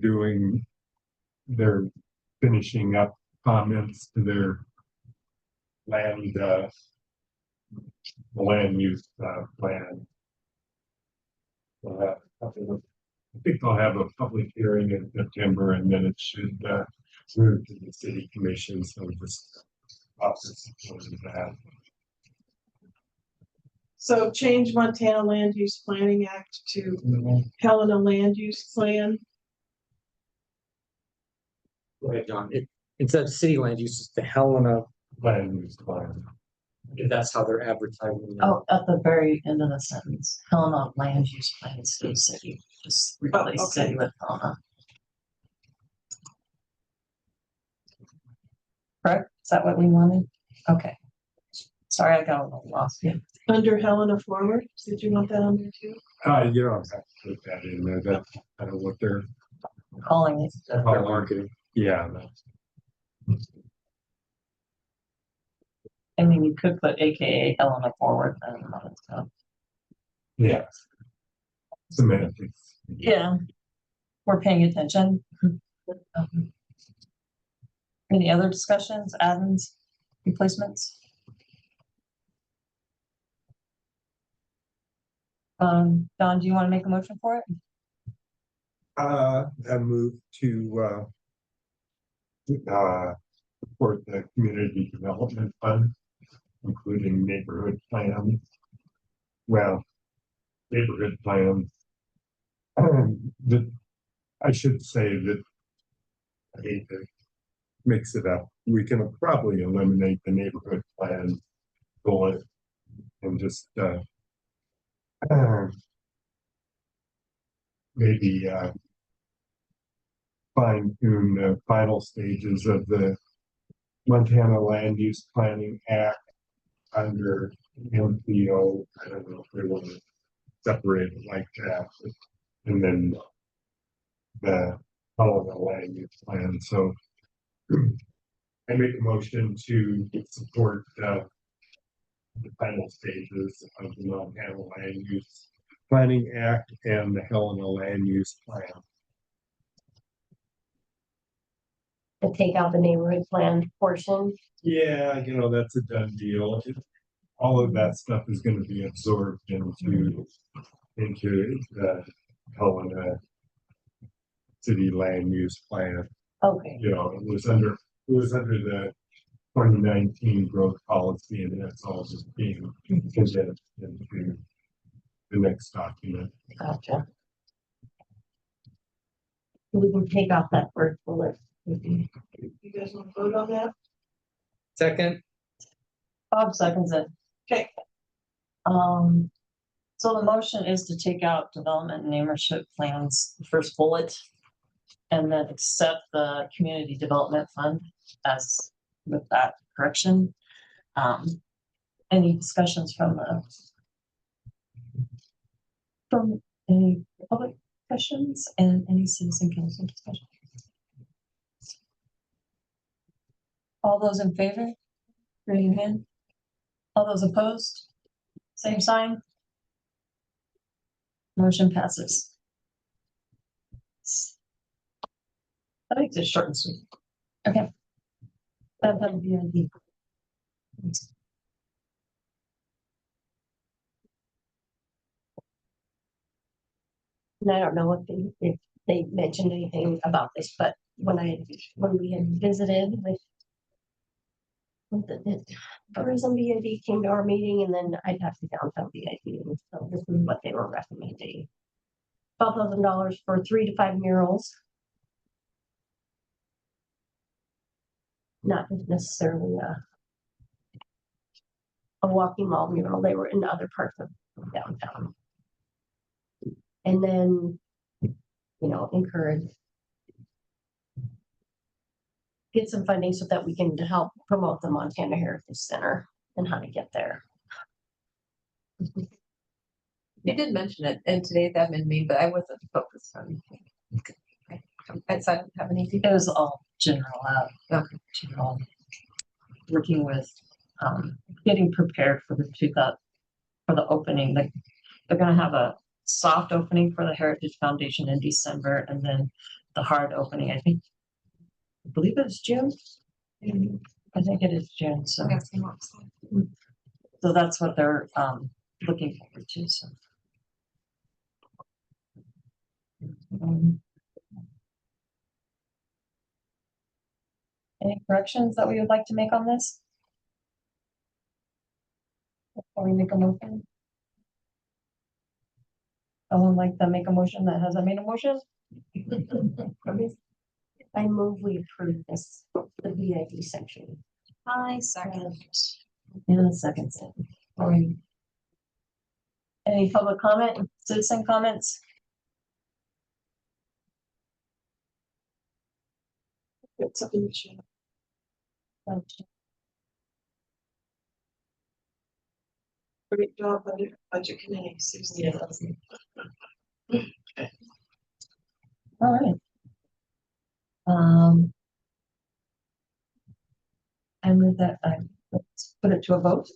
finishing up comments to their land use plan. I think they'll have a public hearing in September, and then it should move to the city commission. So just office supporting that. So change Montana Land Use Planning Act to Helena Land Use Plan. Go ahead, John. Instead of city land use, it's the Helena Land use plan. if that's how they're advertising. Oh, at the very end of the sentence, Helena land use plan state city, just replace okay. city with Helena. Correct? Is that what we wanted? Okay. Sorry, I got a little lost. Yeah. Under Helena Forward, did you want that on there too? You don't have to put that in there. That's kind of what they're Calling it. That's their marketing. Yeah. I mean, you could put AKA Helena Forward. I don't know. So. Yeah. Semantics. Yeah. We're paying attention. Any other discussions, add-ins, replacements? Don, do you want to make a motion for it? I move to support the community development fund, including neighborhood plans. Well, neighborhood plans. I should say that I hate to mix it up. We can probably eliminate the neighborhood plan bullet and just maybe fine tune the final stages of the Montana Land Use Planning Act under MPO. I don't know if they want to separate it like that, and then the Helena Land Use Plan. So I make a motion to support the final stages of the Montana Land Use Planning Act and the Helena Land Use Plan. To take out the neighborhood plan portion. Yeah, that's a done deal. All of that stuff is going to be absorbed into the Helena City Land Use Plan. Okay. It was under the 2019 growth policy, and that's all just being condensed into the next document. Gotcha. We can take off that first bullet. You guys want to vote on that? Second. Bob seconds it. Okay. So the motion is to take out development and ownership plans, the first bullet, and then accept the community development fund as with that correction. Any discussions from any public questions and any citizen council discussion? All those in favor, raise your hand. All those opposed, same sign. Motion passes. I think it's short and sweet. Okay. That would be ideal. And I don't know if they mentioned anything about this, but when we had visited with the tourism BID came to our meeting, and then I talked to downtown BID, and so this is what they were recommending. $12,000 for 3 to 5 murals. Not necessarily a walking mall mural. They were in other parts of downtown. And then, encourage, get some funding so that we can help promote the Montana Heritage Center and how to get there. You did mention it in today's admin meeting, but I wasn't focused on anything. Okay. I don't have any It was all general, Okay. general working with, getting prepared for for the opening. Like, they're gonna have a soft opening for the Heritage Foundation in December, and then the hard opening, I believe it's June. I think it is June, so. So that's what they're, looking forward to, so. Any corrections that we would like to make on this? Before we make a motion? Someone like to make a motion that hasn't made a motion? I move we approve this, the VIP section. I second. In a second. All right. Any public comment, citizen comments? It's up in the chat. Great job, budget committee, Susan. All right. I move that, let's put it to a vote.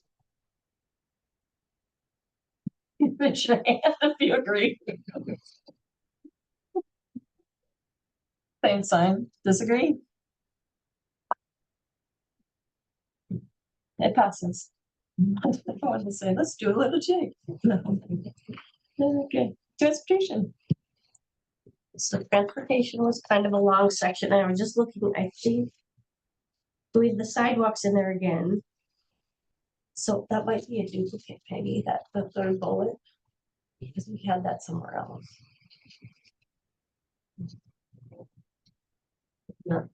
Raise your hand if you agree. Same sign, disagree? It passes. I wanted to say, let's do a little jig. Okay, transportation. So transportation was kind of a long section. I was just looking, I think. We have the sidewalks in there again. So that might be a duplicate, Peggy, that the third bullet. Because we had that somewhere else. No.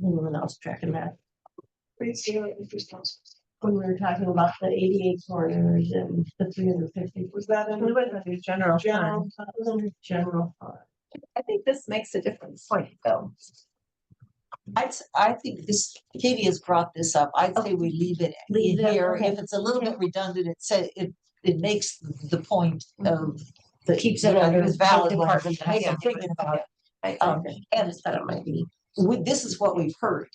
Anyone else tracking that? When we were talking about the 88 corners and the 350. Was that in the general fund? That was under general fund. I think this makes a difference point though. I think this, Katie has brought this up. I'd say we leave it Leave it, here. okay. If it's a little bit redundant, it makes the point of. Keeps it under It's valid. department. I am thinking about it. And that it might be. This is what we've heard,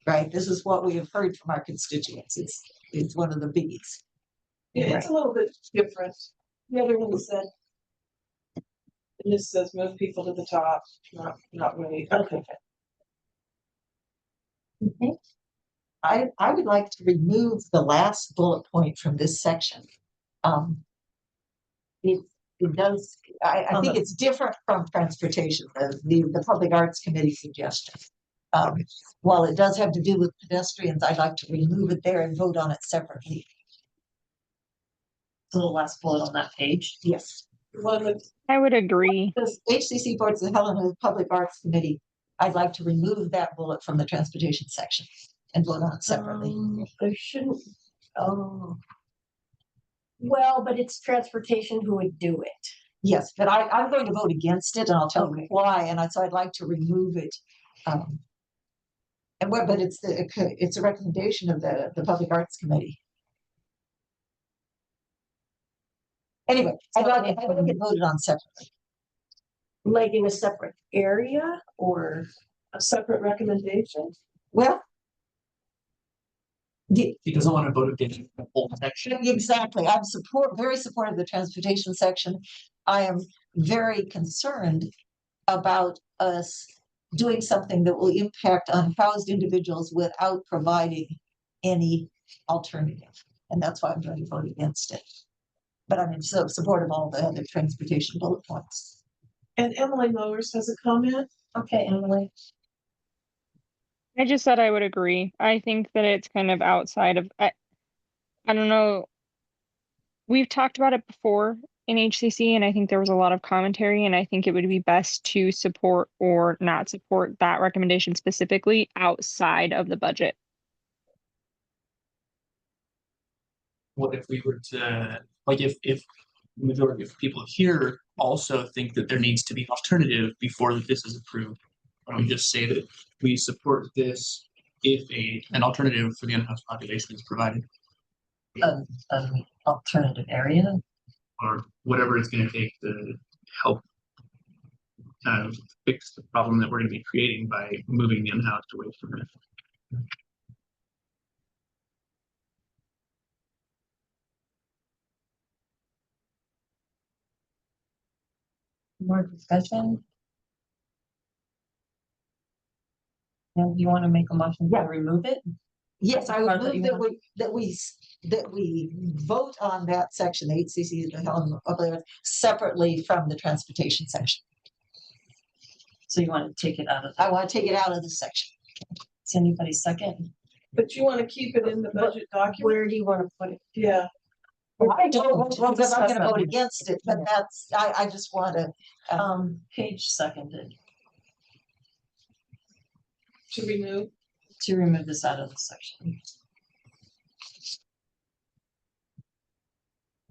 right? This is what we have heard from our constituents. It's one of the biggies. Yeah, it's a little bit different. The other one said. And this says move people to the top, not really. Okay. I would like to remove the last bullet point from this section. It does, I think it's different from transportation, the Public Arts Committee suggestion. While it does have to do with pedestrians, I'd like to remove it there and vote on it separately. So the last bullet on that page. Yes. I would agree. This HCC Boards of Helena Public Arts Committee, I'd like to remove that bullet from the transportation section and vote on it separately. There shouldn't, well, but it's transportation who would do it. Yes, but I'm going to vote against it, and I'll tell you why. And so I'd like to remove it. But it's a recommendation of the Public Arts Committee. Anyway, I'd like it voted on separately. Like in a separate area or a separate recommendation? Well, He doesn't want to vote against the whole section. exactly. I'm very supportive of the transportation section. I am very concerned about us doing something that will impact unhoused individuals without providing any alternative. And that's why I'm going to vote against it. But I'm in support of all the other transportation bullet points. And Emily Mowers has a comment. Okay, Emily. I just said I would agree. I think that it's kind of outside of, I don't know. We've talked about it before in HCC, and I think there was a lot of commentary, and I think it would be best to support or not support that recommendation specifically outside of the budget. What if we were to, like, if the majority of people here also think that there needs to be an alternative before this is approved? Why don't we just say that we support this if an alternative for the unhoused population is provided? Alternative area. Or whatever it's gonna take to help fix the problem that we're gonna be creating by moving the unhoused away from it. More discussion? And you want to make a motion to remove it? Yes, I would Part that move you that want- that we vote on that section, HCC, separately from the transportation section. So you want to take it out of, I want to take it out of the section. is anybody second? But you want to keep it in the budget document? Where do you want to put it? Yeah. I don't, We'll because I'm discuss gonna that vote later. against it, but that's, I just want to, Page seconded To remove? to remove this out of the section.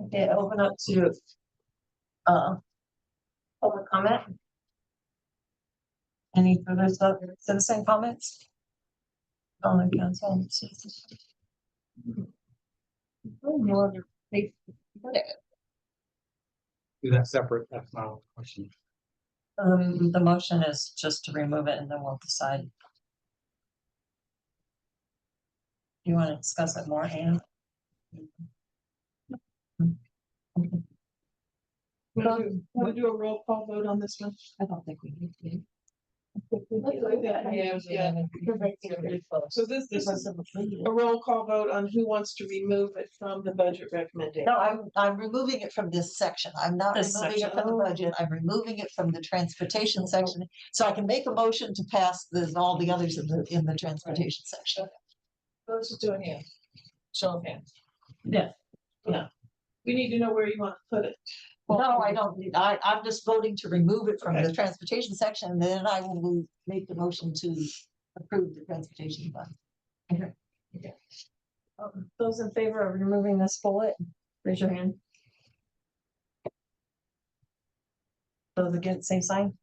Okay, open up to public comment. Any further citizen comments? On the council. No other. Do that separate, that's my question. The motion is just to remove it and then we'll decide. You want to discuss it more, Anne? Want to do a roll call vote on this one? I don't think we need to. So this is a roll call vote on who wants to remove it from the budget recommendation. no, I'm removing it from this section. I'm not This removing it section. from the budget. I'm removing it from the transportation section. So I can make a motion to pass all the others in the transportation section. Let's just do a hand. Show of hands. Yeah. Yeah. We need to know where you want to put it. No, I don't need, I'm just voting to remove it from Okay. the transportation section, and then I will make the motion to approve the transportation fund. Those in favor of removing this bullet, raise your hand. Those against, same sign.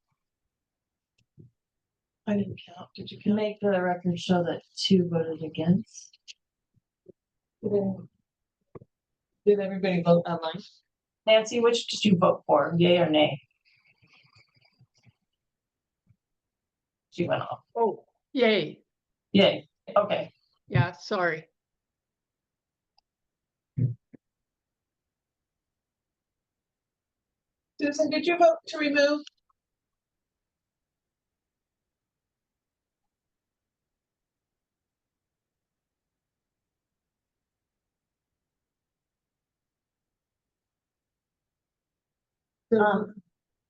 I didn't count. Did you count? Make the record show that 2 voted against. Did everybody vote online? Nancy, which did you vote for, yay or nay? She went off. Oh, yay. Yay, okay. Yeah, sorry. Susan, did you vote to remove?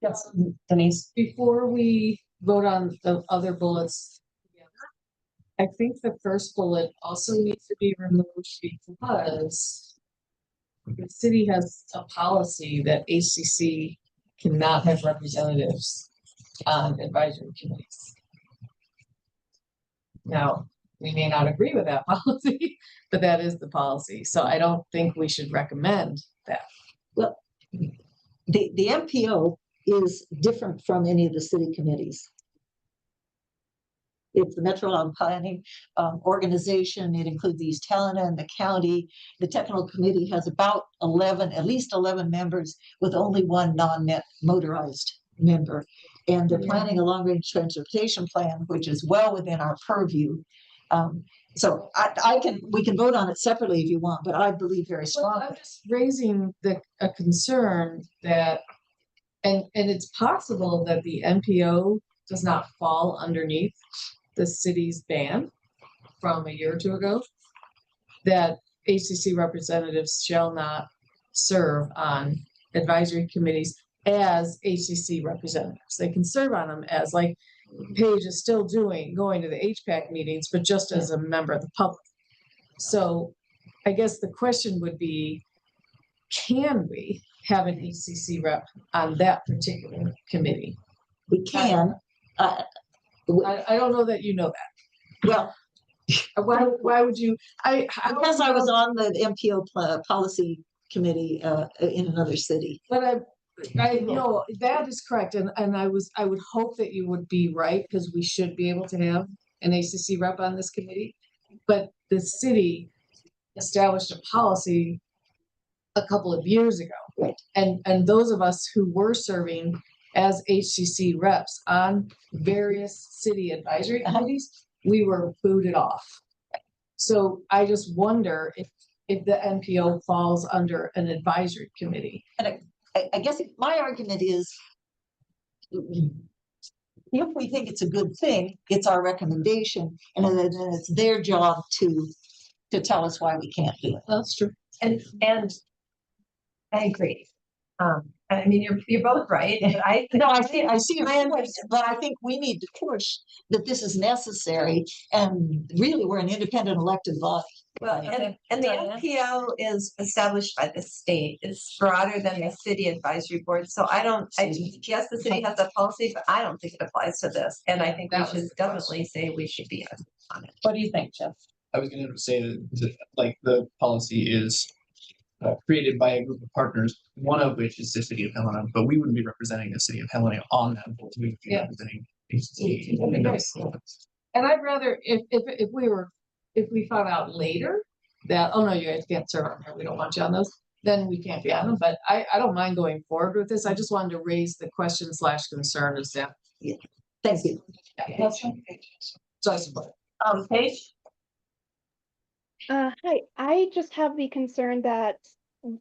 Yes, Denise. Before we vote on the other bullets, I think the first bullet also needs to be removed because the city has a policy that HCC cannot have representatives on advisory committees. Now, we may not agree with that policy, but that is the policy. So I don't think we should recommend that. Well, the MPO is different from any of the city committees. It's the Metropolitan Planning Organization. It includes East Helena and the county. The technical committee has about at least 11 members with only one non-net motorized member. And they're planning a long-range transportation plan, which is well within our purview. So we can vote on it separately if you want, but I believe very Well, strongly. I'm just raising a concern that, and it's possible that the NPO does not fall underneath the city's ban from a year or two ago, that HCC representatives shall not serve on advisory committees as HCC representatives. They can serve on them as, like Paige is still going to the HPAC meetings, but just as a member of the public. So I guess the question would be, can we have an HCC rep on that particular committee? We can. I don't know that you know that. Well, why would you? Because I was on the MPO policy committee in another city. But I know that is correct, and I would hope that you would be right, because we should be able to have an ACC rep on this committee. But the city established a policy a couple of years ago, right? And those of us who were serving as HCC reps on various city advisory committees, we were booted off. So I just wonder if the NPO falls under an advisory committee. And I guess my argument is, if we think it's a good thing, it's our recommendation, and then it's their job to tell us why we can't do it. That's true. And I agree. I mean, you're both right. I see your point, but I think we need to push that this is necessary, and really, we're an independent elected body. Well, and the NPO is established by the state. It's broader than the city advisory board. So yes, the city has a policy, but I don't think it applies to this. And I think we should definitely say we should be on it. What do you think, Jeff? I was going to say that like the policy is created by a group of partners, one of which is the city of Helena, but we wouldn't be representing the city of Helena on that board. We would be representing HCC. And I'd rather if we found out later that, oh no, you guys can't serve on there, we don't want you on those, then we can't be on them. But I don't mind going forward with this. I just wanted to raise the question / concern of that. Yeah. Thank you. Paige? Hi, I just have the concern that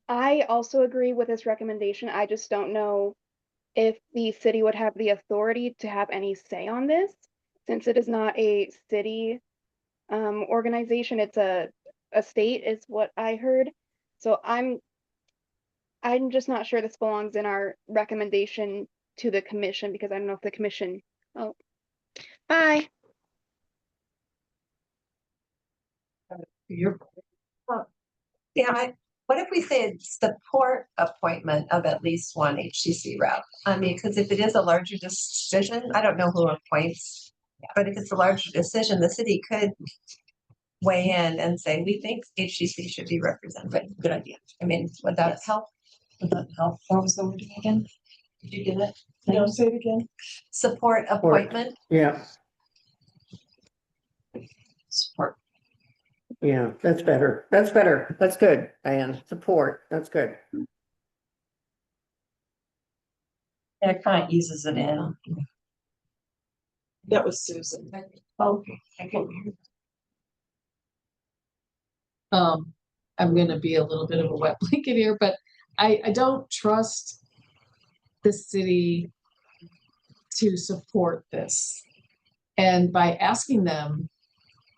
I also agree with this recommendation. I just don't know if the city would have the authority to have any say on this, since it is not a city organization, it's a state is what I heard. So I'm just not sure this belongs in our recommendation to the commission, because I don't know if the commission, oh, bye. What if we say support appointment of at least one HCC rep? I mean, because if it is a larger decision, I don't know who appoints, but if it's a larger decision, the city could weigh in and say, we think HCC should be represented. Good idea. I mean, would that help? Would that help? What was the wording again? Did you get it? No, say it again. Support appointment. Yeah, Support. yeah, that's better. That's better. That's good, Diane. Support, that's good. It kind of eases it in. That was Susan. Okay. I'm gonna be a little bit of a wet blanket here, but I don't trust the city to support this. And by asking them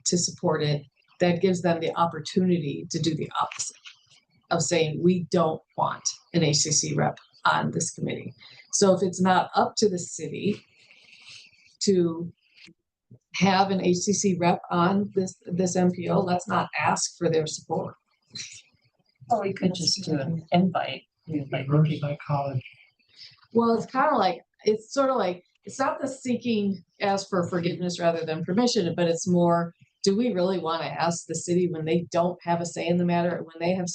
to support it, that gives them the opportunity to do the opposite of saying, we don't want an HCC rep on this committee. So if it's not up to the city to have an HCC rep on this MPO, let's not ask for their support. Or we could just do an invite. Like rookie by college. Well, it's kind of like, it's sort of like, it's not the seeking ask for forgiveness rather than permission, but it's more, do we really want to ask the city when they don't have a say in the matter, when they have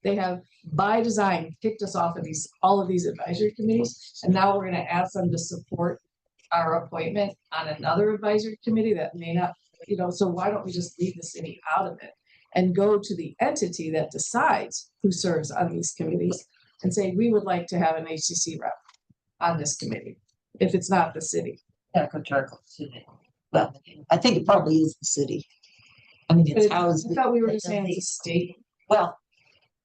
they have by design kicked us off of all of these advisory committees, and now we're going to ask them to support our appointment on another advisory committee that may not, so why don't we just leave the city out of it and go to the entity that decides who serves on these committees and say, we would like to have an HCC rep on this committee, if it's not the city. Well, I think it probably is the city. I mean, it's housed. I thought we were just saying it's a state. Well,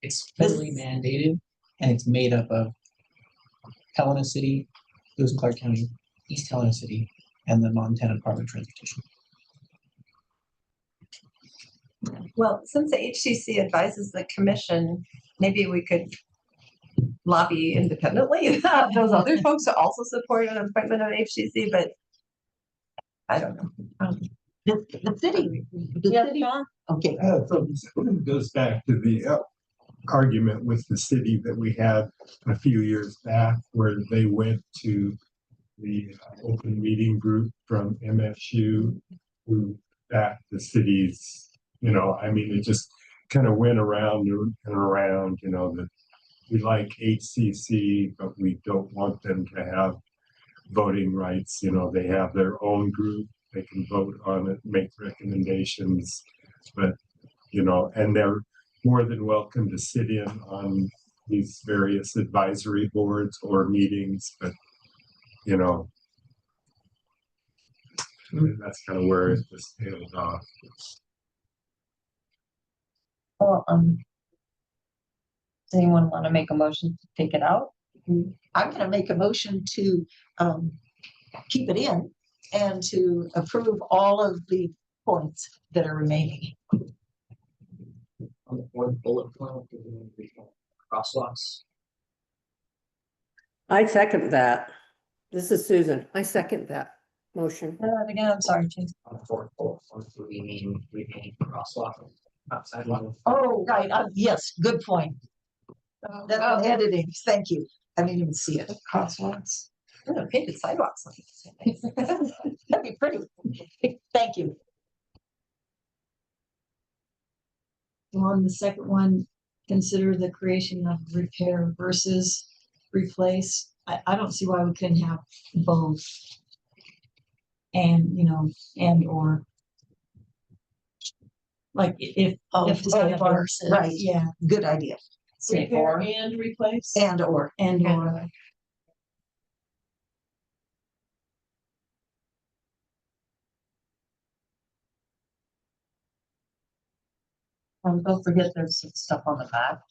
it's federally mandated, and it's made up of Helena City, Lewis and Clark County, East Helena City, and the Montana Department of Transportation. Well, since the HCC advises the commission, maybe we could lobby independently those other folks to also support an appointment of HCC, but I don't know. The city, okay. So it goes back to the argument with the city that we had a few years back, where they went to the open meeting group from MSU who backed the city's, I mean, it just kind of went around and around, that we like HCC, but we don't want them to have voting rights. They have their own group, they can vote on it, make recommendations, but and they're more than welcome to sit in on these various advisory boards or meetings, but you know. And that's kind of where it just tails off. Well, does anyone want to make a motion to take it out? I'm gonna make a motion to keep it in and to approve all of the points that are remaining. On the fourth bullet point, the crosswalks. I second that. This is Susan. I second that motion. Again, I'm sorry, James. On the fourth bullet point, remaining crosswalk outside line. Oh, right, yes, good point. That's on editing, thank you. I didn't even see it. Crosswalks. Oh, painted sidewalks. That'd be pretty. Thank you. On the second one, consider the creation of repair versus replace. I don't see why we couldn't have both. And, you know, and or. Like if Instead of versus, right, yeah. good idea. Repair and replace. And or. Don't forget there's some stuff on the back.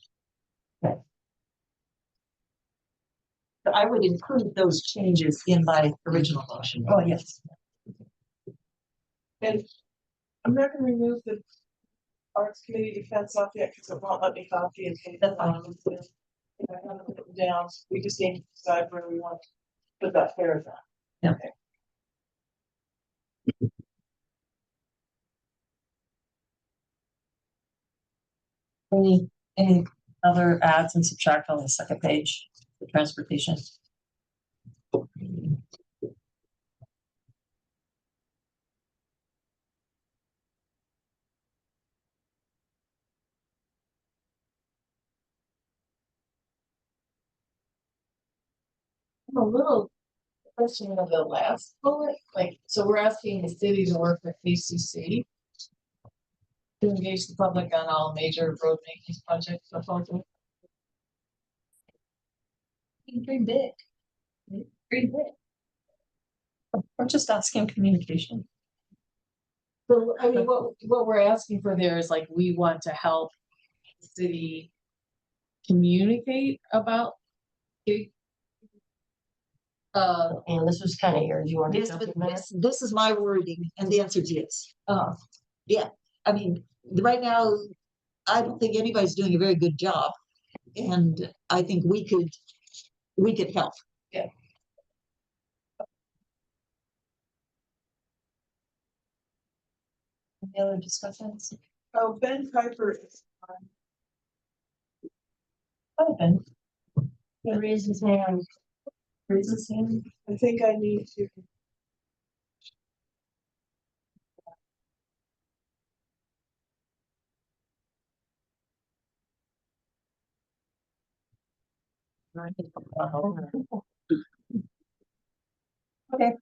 But I would include those changes in my original motion. Oh, yes. And I'm not gonna remove the Arts Committee defense off yet, because it won't let me copy and paste it on. I haven't written down, we just need to decide where we want to put that paragraph. Yeah. Okay. Any other adds and subtract on the second page, the transportation? I'm a little question of the last bullet, like, so we're asking the city to work with HCC to engage the public on all major road maintenance projects proposal. Pretty big. Pretty big. We're just asking communication. So, I mean, what we're asking for there is like, we want to help the city communicate about it. And this was kind of yours, you want to jump in there? This is my wording, and the answer is yes. Yeah, I mean, right now, I don't think anybody's doing a very good job. And I think we could help. Yeah. Any other discussions? Oh, Ben Piper is on. Oh, Ben. He raised his hand. Raise his hand. I think I need to. Okay.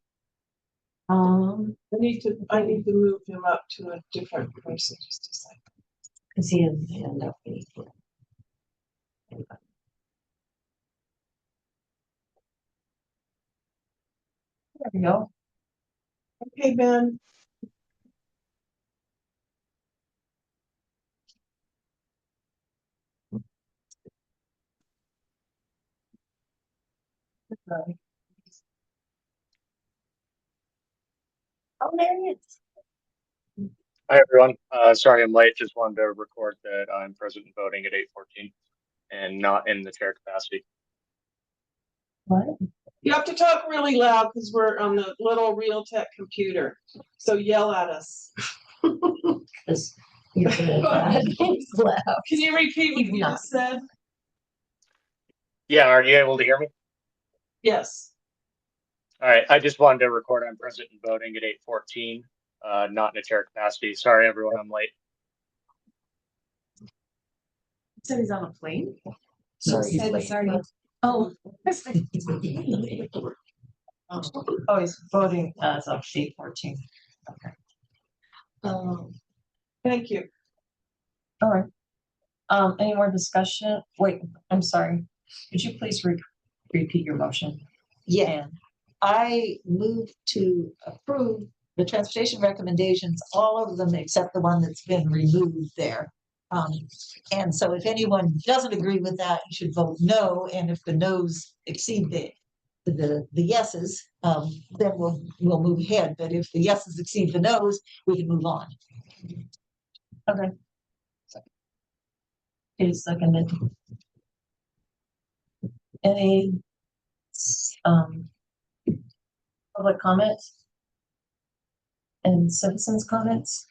I need to move him up to a different person, just a second. Cause he has his hand up. There we go. Okay, Ben. Oh, there he is. Hi, everyone. Sorry I'm late. Just wanted to record that I'm present and voting at 8:14 and not in the chair capacity. What? You have to talk really loud because we're on the little Realtek computer. So yell at us. Can you repeat what you just said? Yeah, are you able to hear me? Yes. All right. I just wanted to record I'm present and voting at 8:14, not in a chair capacity. Sorry, everyone. I'm late. He said he's on a plane. Sorry, he's late. Sorry. Oh. Oh, he's voting as of 8:14. Okay. Thank you. All right. Any more discussion? Wait, I'm sorry. Could you please repeat your motion? Yeah. I move to approve the transportation recommendations, all of them except the one that's been removed there. And so if anyone doesn't agree with that, you should vote no, and if the no's exceed the yeses, then we'll move ahead, but if the yeses exceed the no's, we can move on. Okay. Okay, seconded. Any public comments? And citizens' comments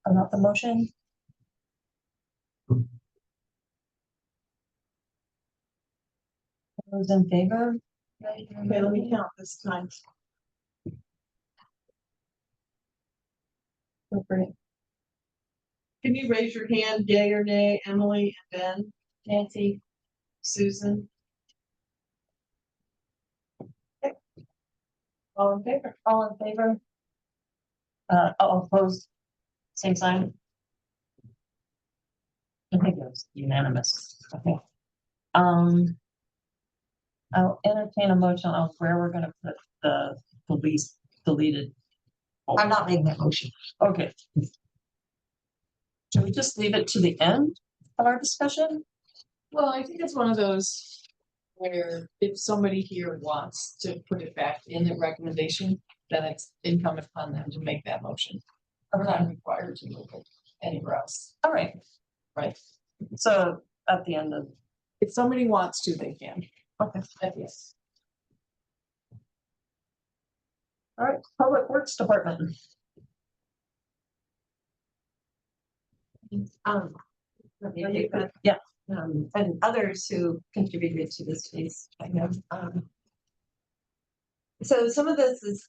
about the motion? Those in favor? Okay, let me count this time. Go for it. Can you raise your hand, yay or nay, Emily and Ben, Nancy, Susan? Okay. all in favor? All in favor? All opposed? Same sign? I think it was unanimous. Okay. I'll entertain a motion of where we're gonna put the police deleted. I'm not making that motion. Okay. Should we just leave it to the end of our discussion? Well, I think it's one of those where if somebody here wants to put it back in the recommendation, then it's incumbent upon them to make that motion. We're not required to move it anywhere else. All right. Right. So at the end of. If somebody wants to, they can. Okay. Yes. All right, Public Works Department. Let me take that. Yeah. And others who contributed to this piece, I know. So some of this is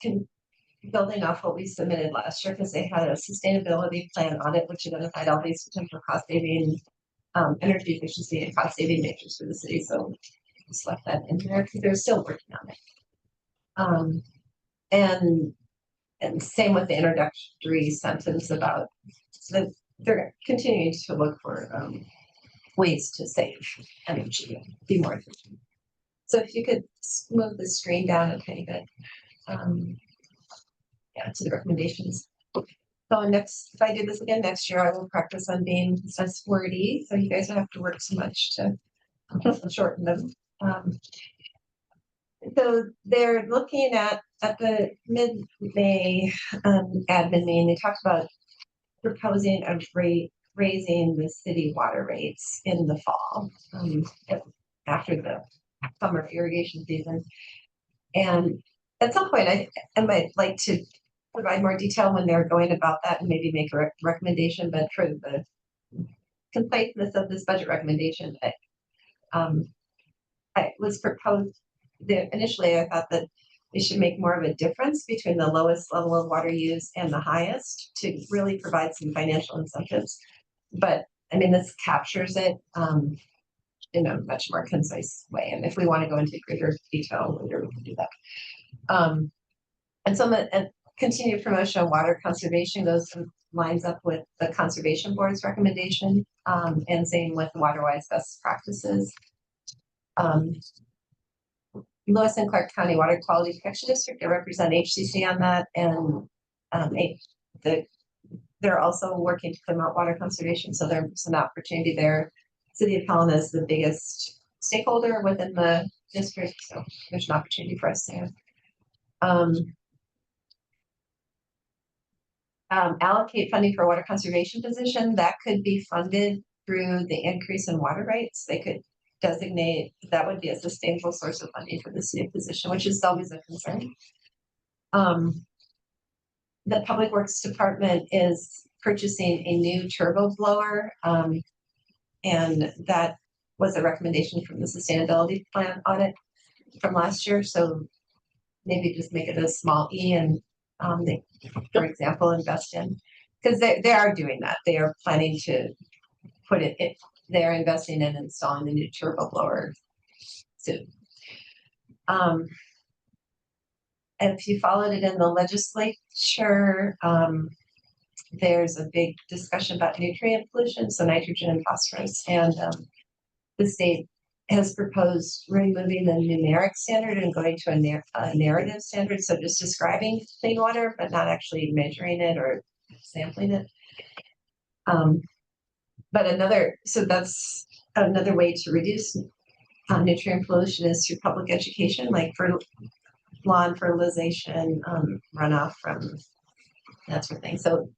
building off what we submitted last year, because they had a sustainability plan audit, which identified all these potential cost saving, energy efficiency and cost saving measures for the city. So just left that in there because they're still working on it. And same with the introductory sentence about that they're continuing to look for ways to save energy, be more efficient. So if you could move the screen down a tiny bit. Yeah, to the recommendations. So next, if I do this again next year, I will practice on being less wordy, so you guys don't have to work so much to shorten them. So they're looking at the mid-May admin meeting, they talked about proposing a raising the city water rates in the fall, after the summer irrigation season. And at some point, I might like to provide more detail when they're going about that and maybe make a recommendation, but for the conciseness of this budget recommendation, I was proposed initially, I thought that they should make more of a difference between the lowest level of water use and the highest to really provide some financial incentives. But I mean, this captures it in a much more concise way. And if we want to go into greater detail later, we can do that. And some and continued promotion of water conservation lines up with the Conservation Board's recommendation, and same with WaterWise best practices. Lewis and Clark County Water Quality Protection District, I represent HCC on that, and they're also working to promote water conservation, so there's an opportunity there. City of Helena is the biggest stakeholder within the district, so there's an opportunity for us there. Allocate funding for water conservation position that could be funded through the increase in water rates. They could designate that would be a sustainable source of funding for the city position, which is always a concern. The Public Works Department is purchasing a new turbo blower, and that was a recommendation from the sustainability plan audit from last year. So maybe just make it a small e and they, for example, invest in, because they are doing that. They are planning to put it, they're investing in installing the new turbo blower soon. And if you followed it in the legislature, there's a big discussion about nutrient pollution, so nitrogen and phosphorus, and the state has proposed removing the numeric standard and going to a narrative standard, so just describing clean water, but not actually measuring it or sampling it. But that's another way to reduce nutrient pollution is through public education, like for lawn fertilization, runoff from that sort of thing. So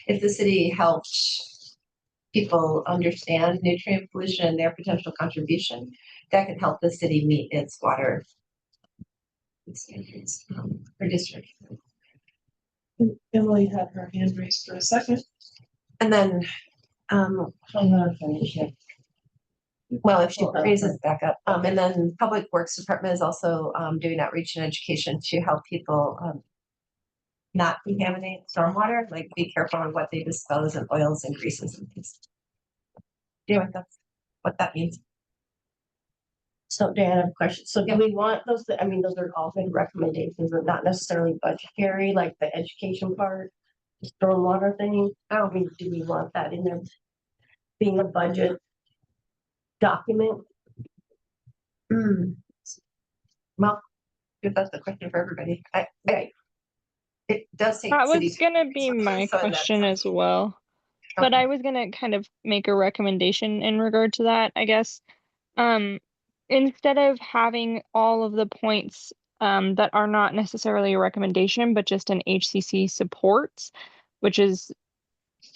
if the city helped people understand nutrient pollution and their potential contribution, that could help the city meet its water standards for district. Emily had her hand raised for a second. And then, well, if she raises back up, and then Public Works Department is also doing outreach and education to help people not contaminate stormwater, like be careful of what they dispose of oils and greases and things. Do you know what that means? So Dan, I have a question. So do we want those, I mean, those are all good recommendations, but not necessarily budgetary, like the education part, the stormwater thing. I don't mean, do we want that in there being a budget document? Well, if that's the question for everybody, it does take. That city was gonna be my so that's- question as well. But I was gonna kind of make a recommendation in regard to that, I guess. Instead of having all of the points that are not necessarily a recommendation, but just an HCC supports, which is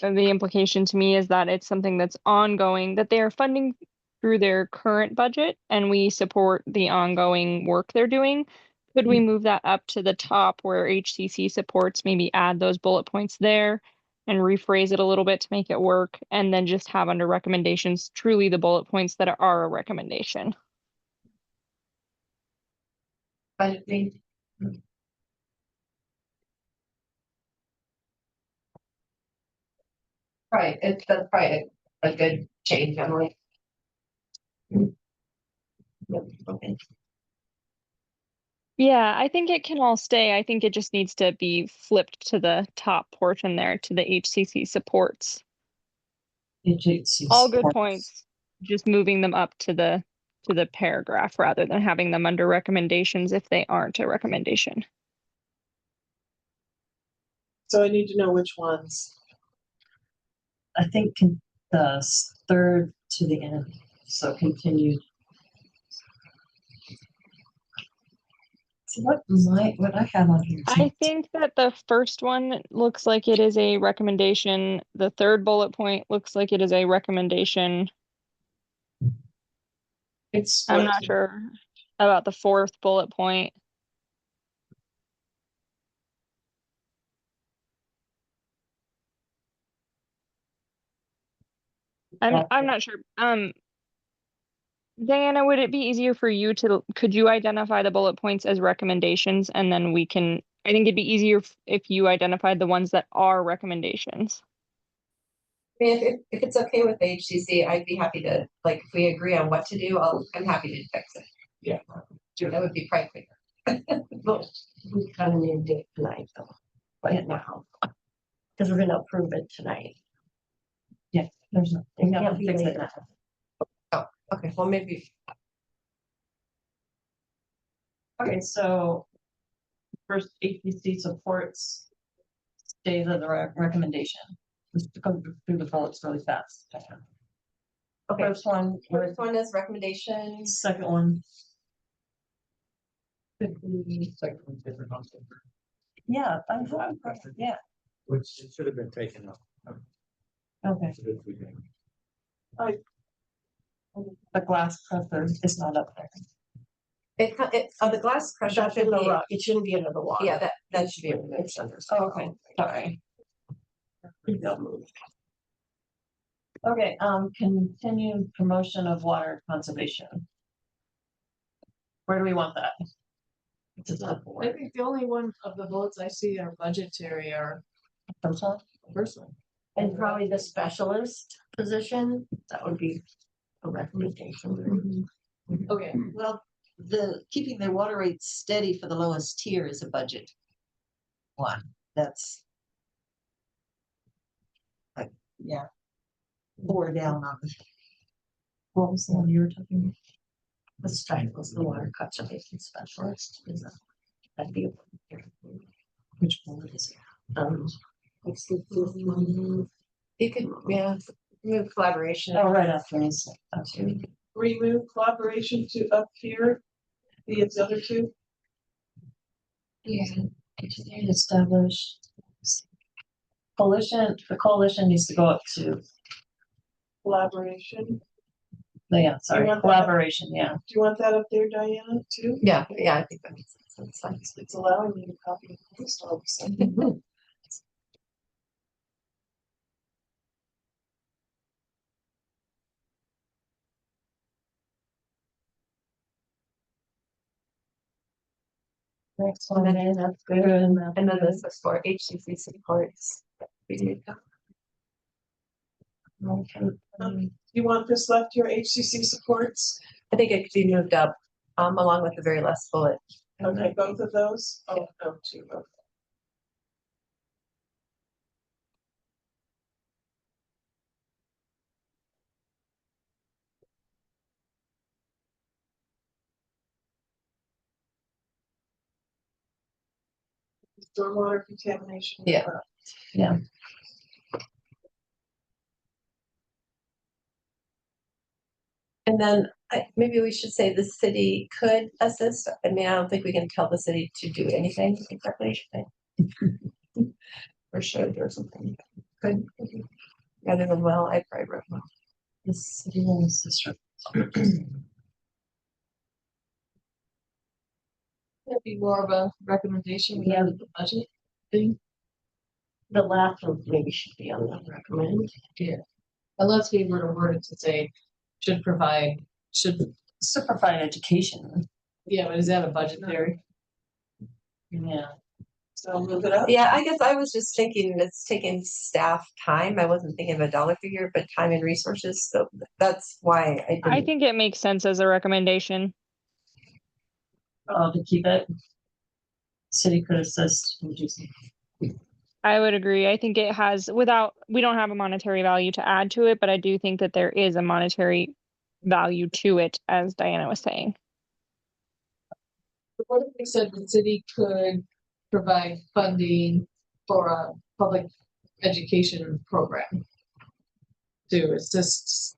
the implication to me is that it's something that's ongoing, that they are funding through their current budget and we support the ongoing work they're doing. Could we move that up to the top where HCC supports, maybe add those bullet points there and rephrase it a little bit to make it work, and then just have under recommendations truly the bullet points that are a recommendation? Budget thing. Right, that's probably a good change, Emily. Yep, okay. Yeah, I think it can all stay. I think it just needs to be flipped to the top portion there to the HCC supports. All good points, just moving them up to the paragraph rather than having them under recommendations if they aren't a recommendation. So I need to know which ones. I think the third to the end, so continued. So what I have on here? I think that the first one looks like it is a recommendation. The third bullet point looks like it is a recommendation. I'm not sure about the fourth bullet point. I'm not sure. Diana, would it be easier for you could you identify the bullet points as recommendations and then we can, I think it'd be easier if you identified the ones that are recommendations. I mean, if it's okay with the HCC, I'd be happy to, like, if we agree on what to do, I'm happy to fix it. Yeah. That would be probably quicker. But we kind of need to do it tonight though, right now. Because we're gonna approve it tonight. Yeah, there's no. It can't be Fix it. later. Oh, okay, well, maybe. Okay, so first HPC supports stays as a recommendation. Just to go through the bullets really fast. Okay. First one is recommendations. Second one. Yeah, yeah. Which should have been taken up. Okay. The glass crusher is not up there. The glass crusher That's in the rock. It shouldn't be under the water. Yeah, that should be removed. Oh, okay, sorry. Okay, continued promotion of water conservation. Where do we want that? I think the only one of the bullets I see are budgetary or. First one. And probably the specialist position, that would be a recommendation. Okay, Well, the keeping the water rates steady for the lowest tier is a budget one. That's like, yeah. Bore down on. what was the one you were talking This time was the water conservation specialist. Is that? That'd be. Which one is it? What's the first one? You could, yeah, move collaboration. Oh, right after this. Remove collaboration to up here, the other two. Yeah. Established. Coalition, the coalition needs to go up to, Collaboration. yeah, sorry, want that? collaboration, yeah. Do you want that up there, Diana, too? Yeah, I think that makes sense. That's fine. It's allowing me to copy and paste all of a sudden. Next one, that's good. And then this is for HCC supports. Okay. You want this left, your HCC supports? I think it could be moved up, along with the very last bullet. Okay, both of those? Oh, no, two, okay. Stormwater contamination. Yeah. Yeah. And then maybe we should say the city could assist. I mean, I don't think we can tell the city to do anything exactly. Or should or something. Could. Rather than well, I probably wrote well. The city will assist. That'd be more of a recommendation Yeah. rather than the budget thing. The last one maybe should be on the recommend. Yeah. Unless we were to word it to say, should provide, should, So provide education. yeah, but is that a budgetary? Yeah. So move it up. Yeah, I guess I was just thinking it's taking staff time. I wasn't thinking of a dollar figure, but time and resources. So that's why I I didn't. think it makes sense as a recommendation. To keep it. City could assist. Would you say? I would agree. I think it has, we don't have a monetary value to add to it, but I do think that there is a monetary value to it, as Diana was saying. What if we said the city could provide funding for a public education program to assist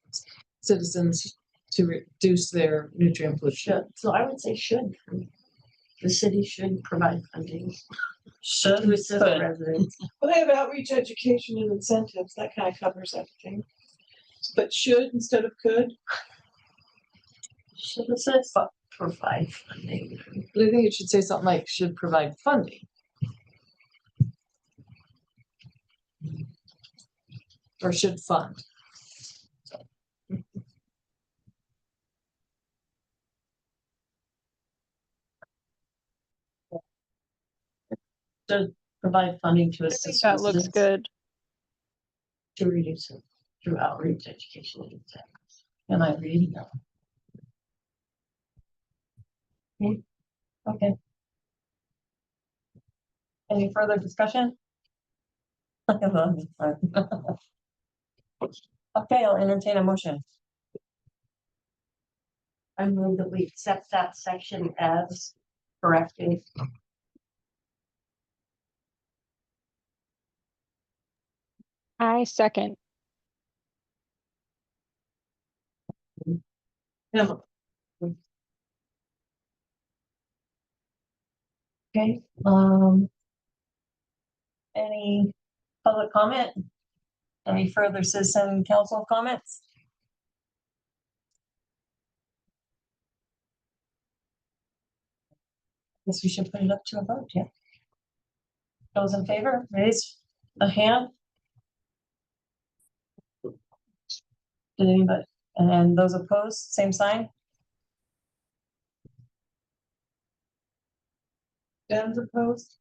citizens to reduce their nutrient pollution? So I would say should. The city should provide funding. Should assist the residents. Well, they have outreach, education and incentives. That kind of covers everything. But should instead of could? Should assist provide funding. But I think it should say something like should provide funding. Or should fund. Should provide funding to I think assist that looks residents good. to reduce it through outreach, education and incentives. Am I reading that? Okay. Any further discussion? Okay, I'll entertain a motion. I move that we accept that section as corrected. I second. Yeah. Okay, any public comment? Any further citizen council comments? Guess we should put it up to a vote, yeah. Those in favor, raise a hand. Did anybody, and those opposed, same sign? Ben's opposed?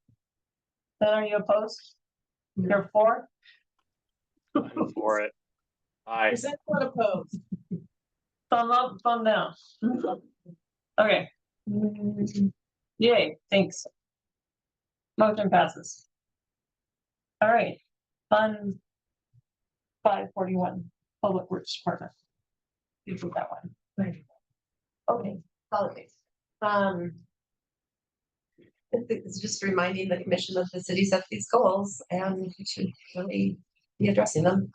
Ben, are you opposed? You're for? I'm for it. Aye. Is that not opposed? Thumb up, thumb down. Okay. Yay, thanks. Motion passes. All right, Fund 541, Public Works Department. You put that one. Okay, solid waste. It's just reminding the commission that the city set these goals and we should really be addressing them.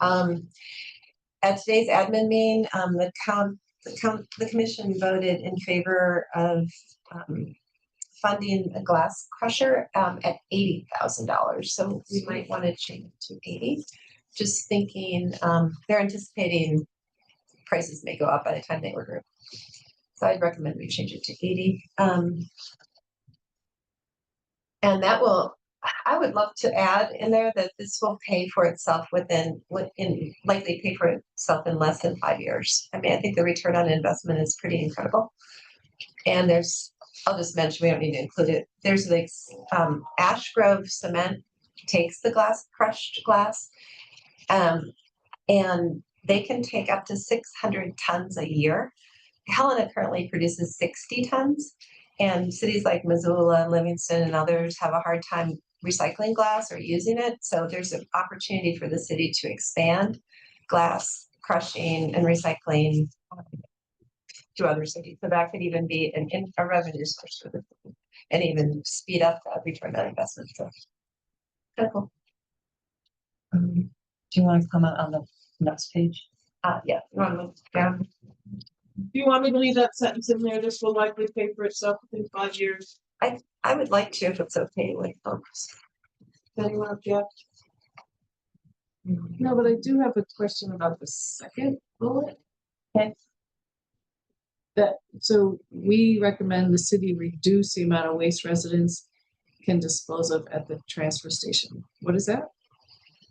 At today's admin meeting, the commission voted in favor of funding a glass crusher at $80,000. So we might want to change it to 80. Just thinking, they're anticipating prices may go up by the time they order. So I'd recommend we change it to 80. And that will, I would love to add in there that this will pay for itself likely pay for itself in less than 5 years. I mean, I think the return on investment is pretty incredible. And I'll just mention, we don't need to include it. There's like Ash Grove Cement takes the crushed glass, and they can take up to 600 tons a year. Helena currently produces 60 tons. And cities like Missoula, Livingston, and others have a hard time recycling glass or using it. So there's an opportunity for the city to expand glass crushing and recycling to other cities. So that could even be a revenue source for the city and even speed up the return on investment. So cool. Do you want to comment on the next page? Yeah, you want to move down? Do you want me to leave that sentence in there? This will likely pay for itself within 5 years. I would like to, if it's okay with folks. Anyone object? No, but I do have a question about the second bullet. Okay. So we recommend the city reduce the amount of waste residents can dispose of at the transfer station. What is that?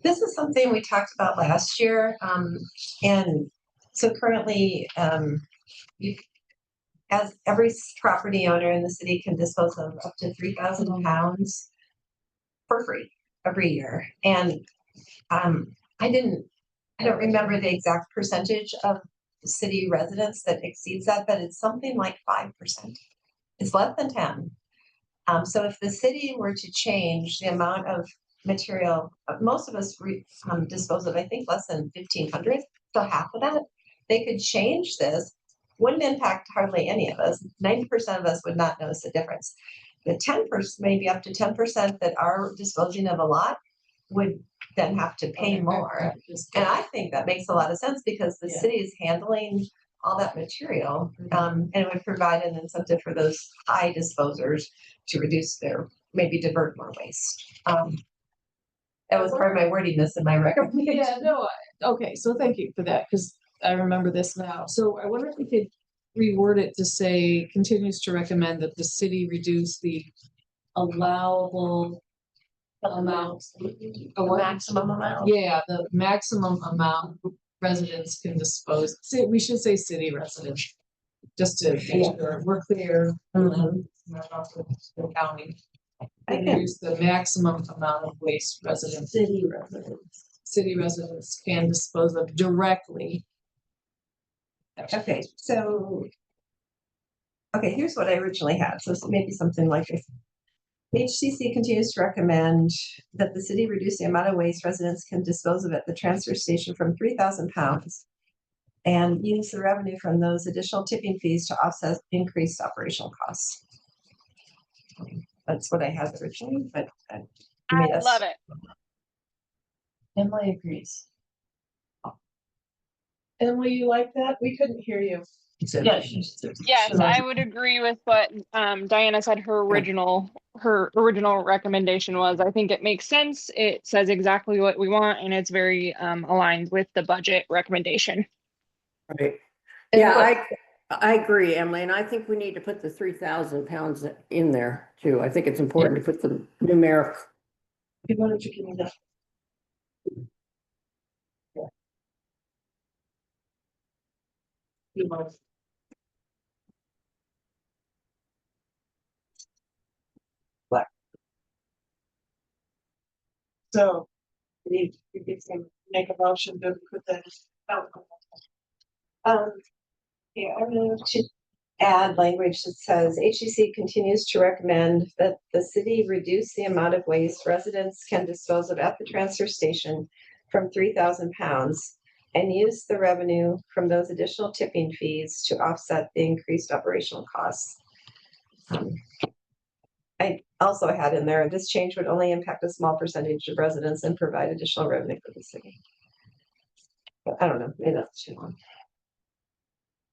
This is something we talked about last year. And so currently, as every property owner in the city can dispose of up to 3,000 pounds for free every year. And I don't remember the exact percentage of city residents that exceeds that, but it's something like 5%. It's less than 10. So if the city were to change the amount of material, most of us dispose of, I think, less than 1,500, so half of that. They could change this, wouldn't impact hardly any of us. 90% of us would not notice the difference. The 10%, maybe up to 10% that are disposing of a lot would then have to pay more. And I think that makes a lot of sense because the city is handling all that material. And it would provide an incentive for those high disposers to reduce maybe divert more waste. That was part of my wordiness in my recommendation. Yeah, no, okay, so thank you for that, because I remember this now. So I wonder if we could reword it to say, continues to recommend that the city reduce the allowable amount. Maximum amount. Yeah, the maximum amount residents can dispose, we should say city residents, just to make sure we're clear. The county. Reduce the maximum amount of waste residents. City residents can dispose of directly. Okay, so, here's what I originally had. So maybe something like this. HCC continues to recommend that the city reduce the amount of waste residents can dispose of at the transfer station from 3,000 pounds and use the revenue from those additional tipping fees to offset increased operational costs. That's what I had originally, but I love it. Emily agrees. Emily, you like that? We couldn't hear you. Yes, I would agree with what Diana said. Her original recommendation was. I think it makes sense. It says exactly what we want, and it's very aligned with the budget recommendation. Right. Yeah, I agree, Emily, and I think we need to put the 3,000 pounds in there too. I think it's important to put the numeric. Why don't you give me that? So you can make a motion to put that out. Yeah, I'm going to add language that says HCC continues to recommend that the city reduce the amount of waste residents can dispose of at the transfer station from 3,000 pounds and use the revenue from those additional tipping fees to offset the increased operational costs. I also had in there, this change would only impact a small percentage of residents and provide additional revenue for the city. But I don't know, maybe that's too long.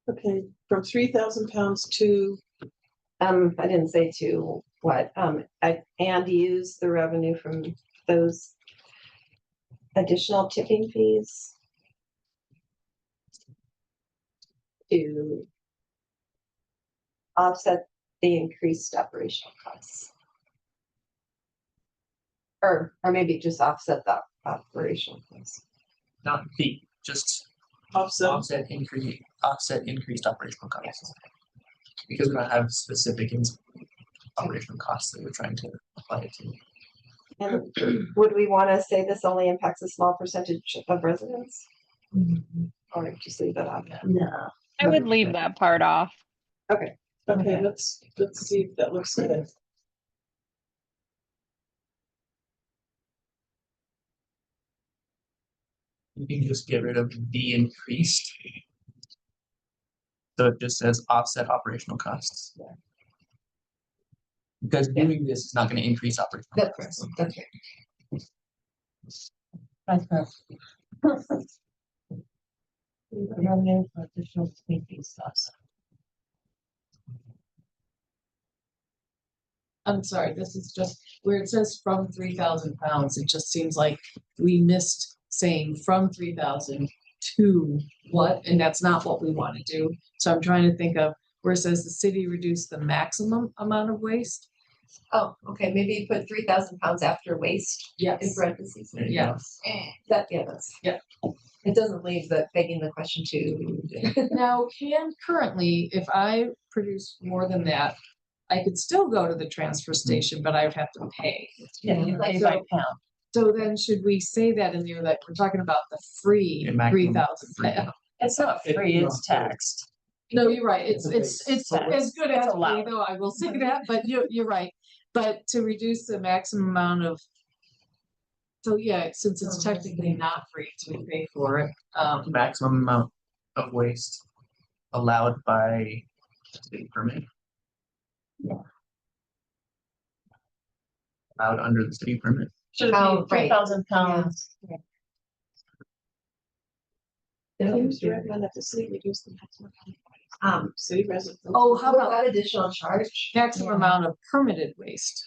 Okay, from 3,000 pounds to, I didn't say to what, and use the revenue from those additional tipping fees to offset the increased operational costs. Or maybe just offset the operational costs. Not the, just offset increased operational costs. Because we don't have specific operational costs that we're trying to apply it to. And would we want to say this only impacts a small percentage of residents? Or just leave that out? No. I would leave that part off. Okay. okay, let's see if that looks good. You can just get rid of the increased. So it just says offset operational costs. Because doing this is not going to increase operational costs. Okay. That's perfect. Revenue for additional speaking stuff. I'm sorry, this is just where it says from 3,000 pounds, it just seems like we missed saying from 3,000 to what, and that's not what we want to do. So I'm trying to think of where it says the city reduced the maximum amount of waste. Oh, okay, maybe you put 3,000 pounds after waste in Yes, parentheses. yes. That, yeah, that's. Yeah. It doesn't leave the begging the question to. Now, currently, if I produce more than that, I could still go to the transfer station, but I would have to pay. Yeah, you pay by pound. So then should we say that in there that we're talking about the free Yeah, maximum 3,000 pound? It's not free, it's taxed. No, you're right. It's So as good as it's free, allowed. though, I will say that, but you're right. But to reduce the maximum amount of. So yeah, since it's technically not free, so we pay for it. Maximum amount of waste allowed by state permit. Allowed under the city permit. Should it Oh, be right. 3,000 pounds? Recommend that the city reduce the maximum city residents. Oh, how about that additional charge? maximum amount of permitted waste?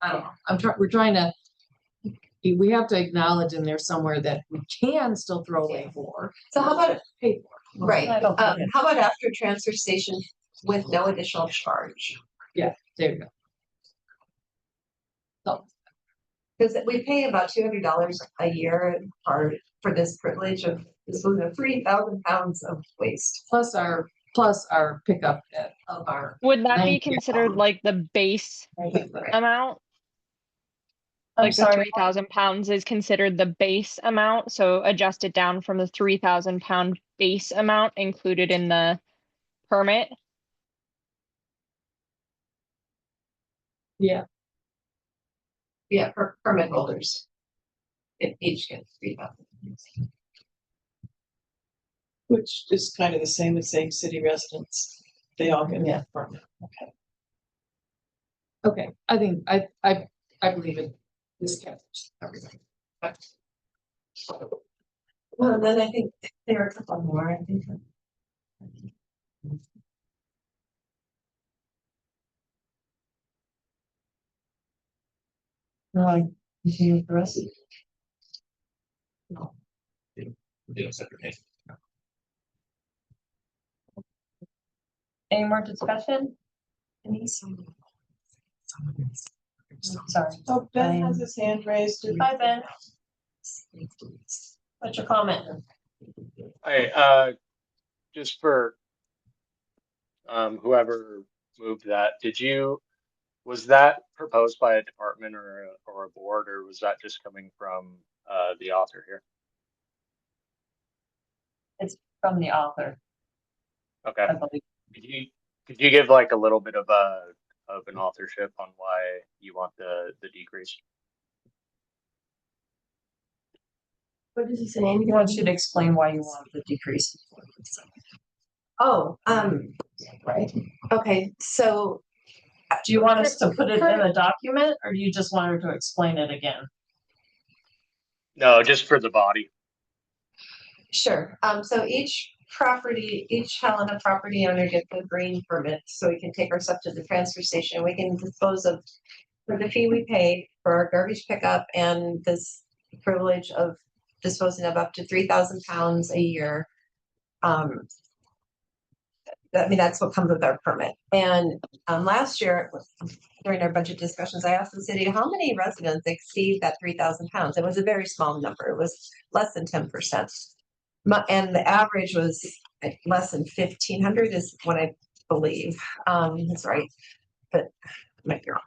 I don't know. We're trying to. We have to acknowledge in there somewhere that we can still throw away more. So how about, Pay for. right, I don't think how about after transfer station with no additional charge? Yeah, there you go. So, Because we pay about $200 a year for this privilege of, this was a 3,000 pounds of waste. plus our pickup of our. Would that be 90 considered pound. like the base amount? I'm Like the sorry. 3,000 pounds is considered the base amount, so adjusted down from the 3,000 pound base amount included in the permit. Yeah, Yeah, for permit holders. It each gets 3,000. Which is kind of the same as saying city residents. They all get Yeah. a permit. Okay. okay. I think I believe it. This captures everything. Well, and then I think there are a couple more, I think. Continue with the rest. No. We do a separate pay. Any more discussion? Sorry. Oh, Ben has his hand raised. Hi, Ben. What's your comment? Hi, just for whoever moved that, was that proposed by a department or a board, or was that just coming from the author here? It's from the author. Okay. I believe. Could you give like a little bit of an authorship on why you want the decrease? What does he say? He wants you to explain why you want the decrease. Oh, Right. okay, so Do you want us to put it in a document or do you just want her to explain it again? No, just for the body. sure, so each Helena property owner gets a green permit, so we can take our stuff to the transfer station, we can dispose of. For the fee we pay for our garbage pickup and this privilege of disposing of up to 3,000 pounds a year. I mean, that's what comes with our permit. And last year, during our budget discussions, I asked the city, how many residents exceed that 3,000 pounds? It was a very small number. It was less than 10%. And the average was less than 1,500 is what I believe. That's right, but I might be wrong.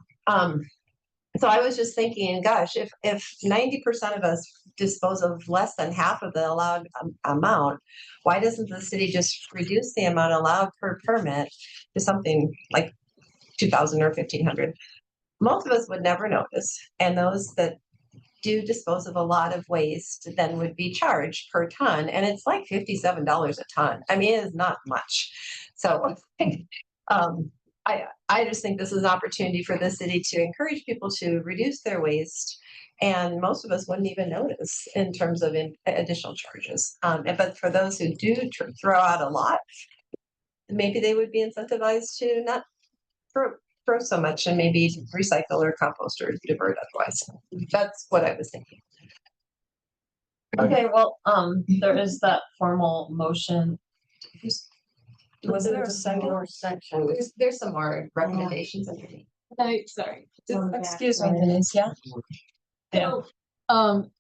So I was just thinking, gosh, if 90% of us dispose of less than half of the allowed amount, why doesn't the city just reduce the amount allowed per permit to something like 2,000 or 1,500? Most of us would never notice, and those that do dispose of a lot of waste then would be charged per ton, and it's like $57 a ton. I mean, it is not much. So I just think this is an opportunity for the city to encourage people to reduce their waste. And most of us wouldn't even notice in terms of additional charges. But for those who do throw out a lot, maybe they would be incentivized to not throw so much and maybe recycle or compost or divert otherwise. That's what I was thinking. Okay, well, there is that formal motion. Was there a second or section? There's some more recommendations underneath. Sorry. Excuse me, Denise, yeah? So,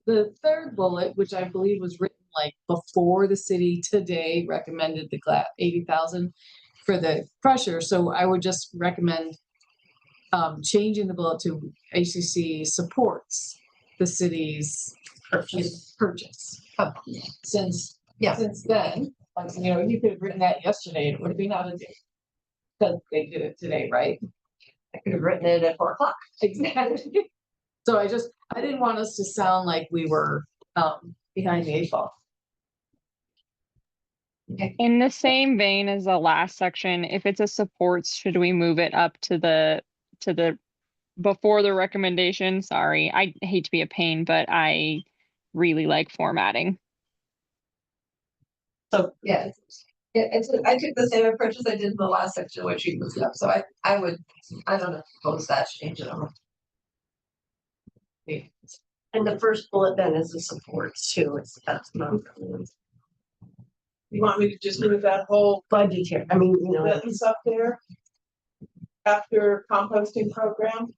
the third bullet, which I believe was written like before the city today recommended the 80,000 for the crusher. So I would just recommend changing the bullet to HCC supports the city's purchase. Since then, like, you could have written that yesterday, and it would have been out of date. Because they did it today, right? I could have written it at 4 o'clock. Exactly. So I didn't want us to sound like we were behind the 8 ball. In the same vein as the last section, if it's a supports, should we move it up to the before the recommendation? Sorry, I hate to be a pain, but I really like formatting. So yeah, I took the same approach as I did in the last section, which you moved up. So I don't oppose that change at all. And the first bullet then is the supports too. That's not. You want me to just move that whole budget here? I mean, sentence up there after composting program?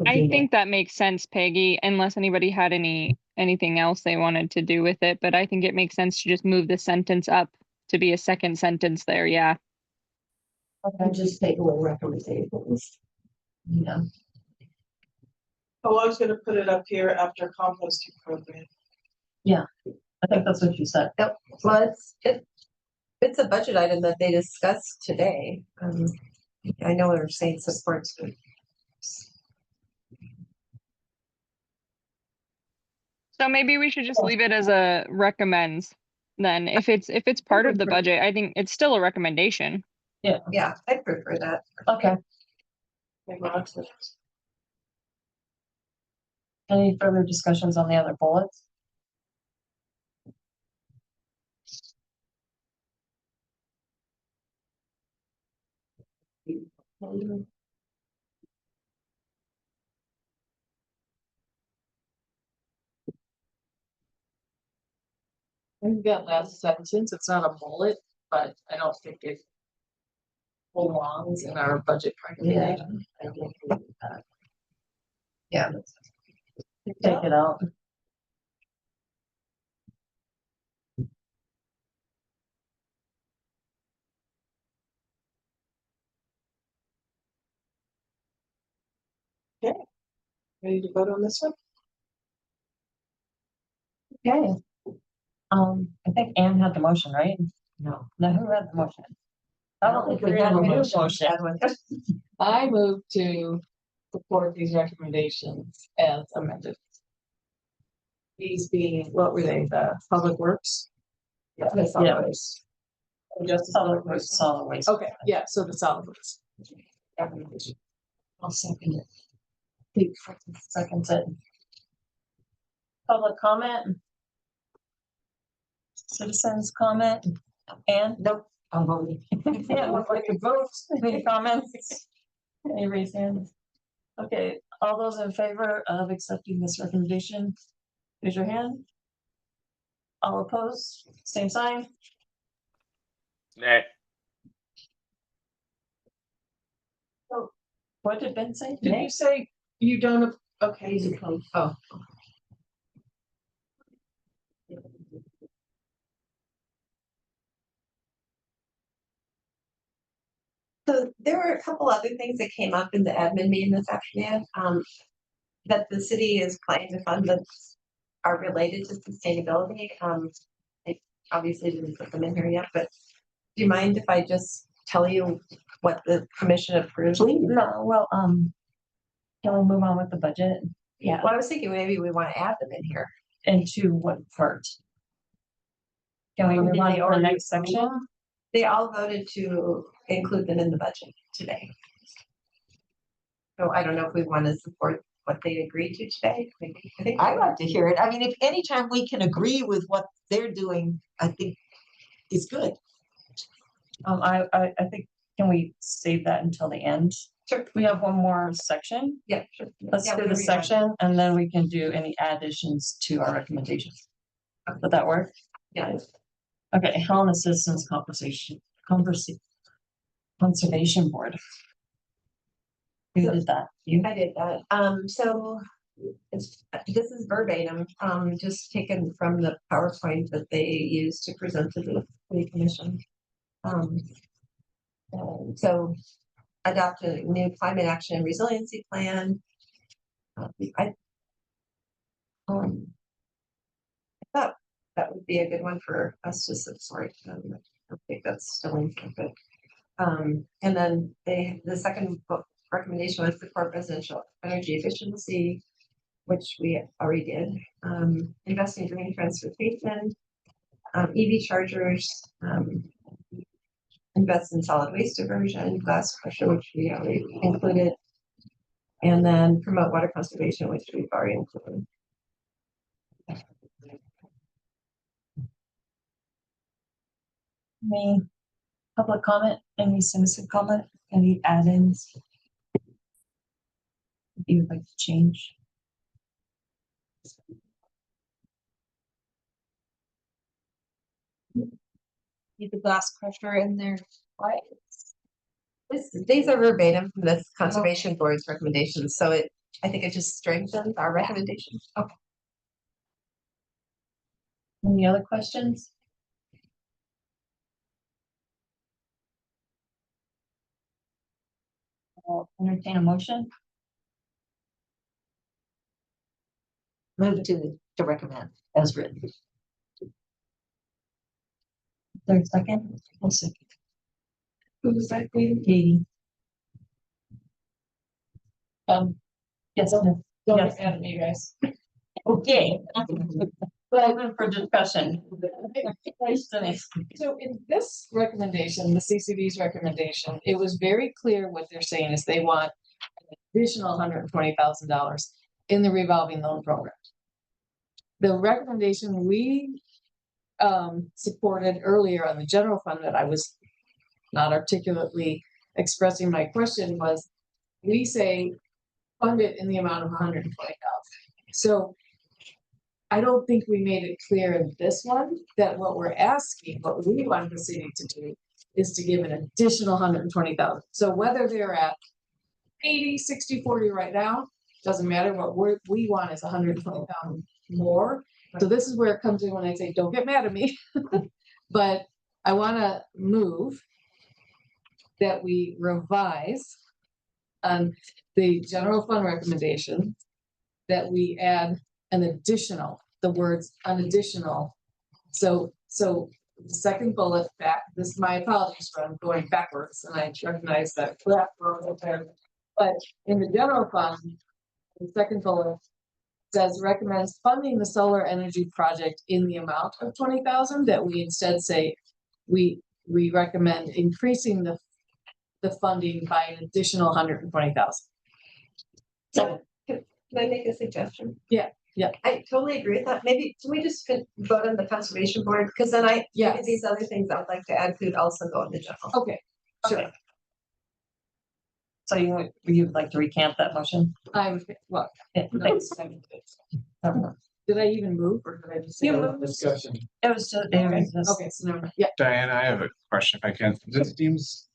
I think that makes sense, Peggy, unless anybody had anything else they wanted to do with it, but I think it makes sense to just move the sentence up to be a second sentence there, yeah. Okay, just take away recommendations. Yeah. Oh, I was gonna put it up here after composting program. Yeah, I think that's what you said. Yep. Well, it's a budget item that they discussed today. I know they're saying supports. So maybe we should just leave it as a recommends then. If it's part of the budget, I think it's still a recommendation. Yeah, I prefer that. Okay. Any further discussions on the other bullets? I think that last sentence, it's not a bullet, but I don't think it belongs in our budget recommendation. Yeah. Take it out. Okay. Ready to vote on this one? Okay. I think Anne had the motion, right? No, who had the motion? I don't think we have a motion. I move to support these recommendations as amended. These being, what were they, the Public Works? Yeah. Just Solid waste, solid waste. Okay, yeah, so the solid waste. I'll second it. Pete seconds it. Public comment? Citizens comment? And? Nope, I'm voting. Yeah, look like a vote. Any comments? Any raised hands? Okay, all those in favor of accepting this recommendation, raise your hand. All opposed, same sign. Nay. Oh, what did Ben say? Did you say you don't, okay. Oh. So there were a couple other things that came up in the admin meeting this afternoon, that the city is planning to fund that are related to sustainability. I obviously didn't put them in here yet, but do you mind if I just tell you what the commission approved? No, well, can we move on with the budget? Yeah, well, I was thinking maybe we want to add them in here. Into what part? Can we move on to the next section? They all voted to include them in the budget today. So I don't know if we want to support what they agreed to today. I think I'd like to hear it. I mean, if anytime we can agree with what they're doing, I think is good. I think, can we save that until the end? Sure. We have one more section. Yeah, sure. Let's Yeah, do we the can read section and then we can do any additions to our recommendations. Would that work? Yeah. Okay, Helena Citizens Conservation Board. Who did that? You? I did that. So this is verbatim, just taken from the PowerPoint that they used to present to the city commission. So adopt a new climate action and resiliency plan. I thought that would be a good one for us to support. I think that's still in but and then the second recommendation was support residential energy efficiency, which we already did. Invest in green transportation, EV chargers, invest in solid waste diversion, glass crusher, which we already included, and then promote water conservation, which we've already included. Any public comment? Any citizen comment? Any add-ins? You would like to change? Need the glass crusher in there. Right. These are verbatim from this conservation board's recommendations, so I think it just strengthens our recommendations. Okay. Any other questions? I'll entertain a motion. Move to recommend as written. Third second? I'll second. Who was that, Katie? Katie. Yes. Don't Yes. get mad at me, guys. Okay. Open for discussion. So in this recommendation, the CCD's recommendation, it was very clear what they're saying is they want an additional $120,000 in the revolving loan program. The recommendation we supported earlier on the general fund that I was not articulately expressing my question was, we say fund it in the amount of $120,000. So I don't think we made it clear in this one that what we're asking, what we want the city to do is to give an additional 120,000. So whether they're at 80, 60, 40 right now, doesn't matter. What we want is 120,000 more. So this is where it comes in when I say, don't get mad at me. But I want to move that we revise the general fund recommendation, that we add an additional, the words an additional. So the second bullet back, this, my apologies for I'm going backwards, and I recognize that. But in the general fund, the second bullet says recommends funding the solar energy project in the amount of 20,000, that we instead say, we recommend increasing the funding by an additional 120,000. So can I make a suggestion? Yeah. I totally agree with that. Maybe can we just vote on the conservation board? Because then maybe these other things I would like to add could also go in the general. Okay, sure. Okay. So you'd like to recant that motion? Well, Yeah, no, thanks. did I even move, or did I just say? Discussion. It was just, Okay, so never mind. Yeah. Diana, I have a question if I can. This seems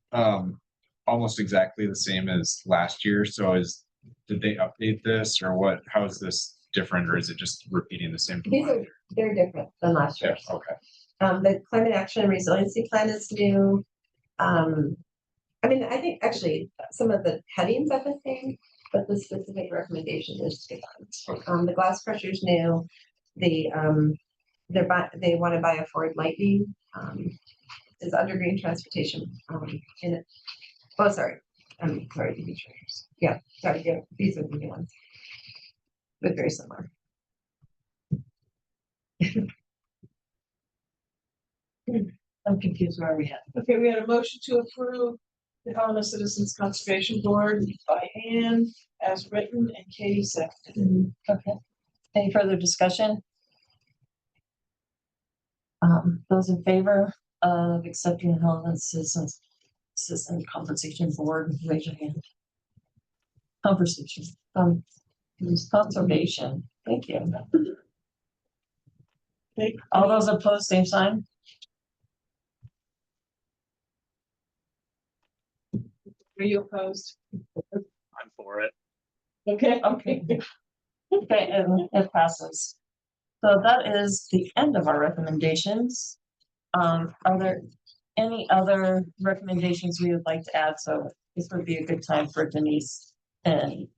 almost exactly the same as last year. So did they update this or what? How is this different, or is it just repeating the same? They're different than last year. Yeah, okay. The climate action and resiliency plan is new. I mean, I think actually some of the headings are the same, but the specific recommendation is different. The glass pressure is new. They want to buy a Ford Lightning. Is under green transportation in it. Oh, sorry. I'm sorry, EV chargers. Yeah, sorry. Yeah, these are the new ones, but very similar. I'm confused where we at. Okay, we had a motion to approve the Helena Citizens Conservation Board by Ann as written and Katie seconded. Okay. Any further discussion? Those in favor of accepting the Helena Citizens Compensation Board, raise your hand. Conservation. Thank you. Okay. All those opposed, same sign. Are you opposed? I'm for it. Okay. Okay, and it passes. So that is the end of our recommendations. Are there any other recommendations we would like to add? So this would be a good time for Denise and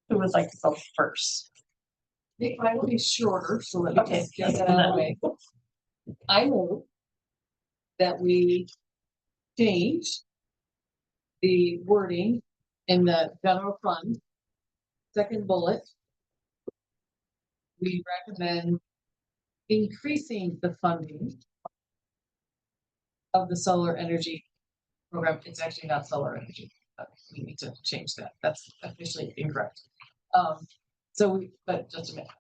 who would like to go first? I will be shorter, so let me Okay. just get that out of the way. I move that we change the wording in the general fund. Second bullet. We recommend increasing the funding of the solar energy program. It's actually not solar energy. We need to change that. That's officially incorrect. But just a minute.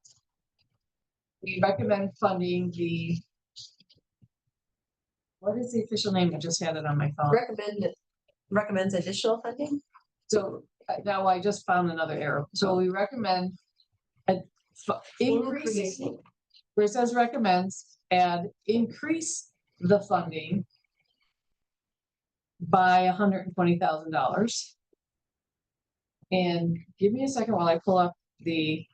We recommend funding what is the official name? I just had it on my phone. Recommends additional funding. So now I just found another error. So we recommend increasing, where it says recommends, and increase the funding by $120,000. And give me a second while I pull up the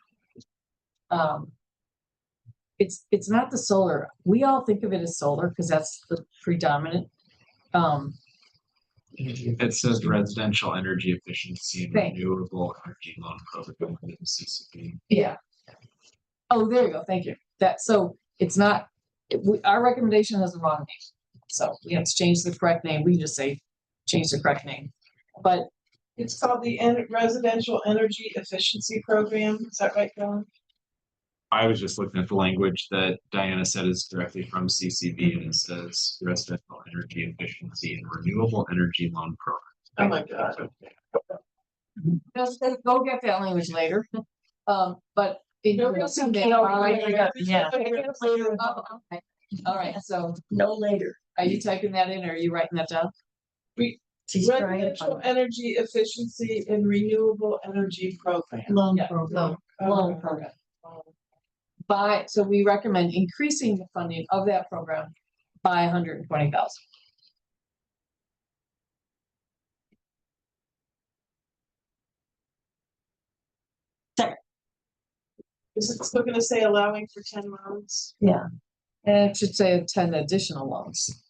it's not the solar. We all think of it as solar because that's the predominant. It says residential energy efficiency and Thank renewable energy loan program within CCP. Yeah. Oh, there you go. Thank you. So it's not. Our recommendation has the wrong name, so we have to change the correct name. We can just say change the correct name, but it's called the Residential Energy Efficiency Program. Is that right, John? I was just looking at the language that Diana said is directly from CCB, and it says residential energy efficiency and renewable energy loan program. Oh my God. Just go get that language later. But Yeah. All right. So No later. are you typing that in, or are you writing that down? Residential Energy Efficiency and Renewable Energy Program. Loan Yeah, program. Loan program. So we recommend increasing the funding of that program by 120,000. Is it still gonna say allowing for 10 loans? Yeah. And it should say 10 additional loans.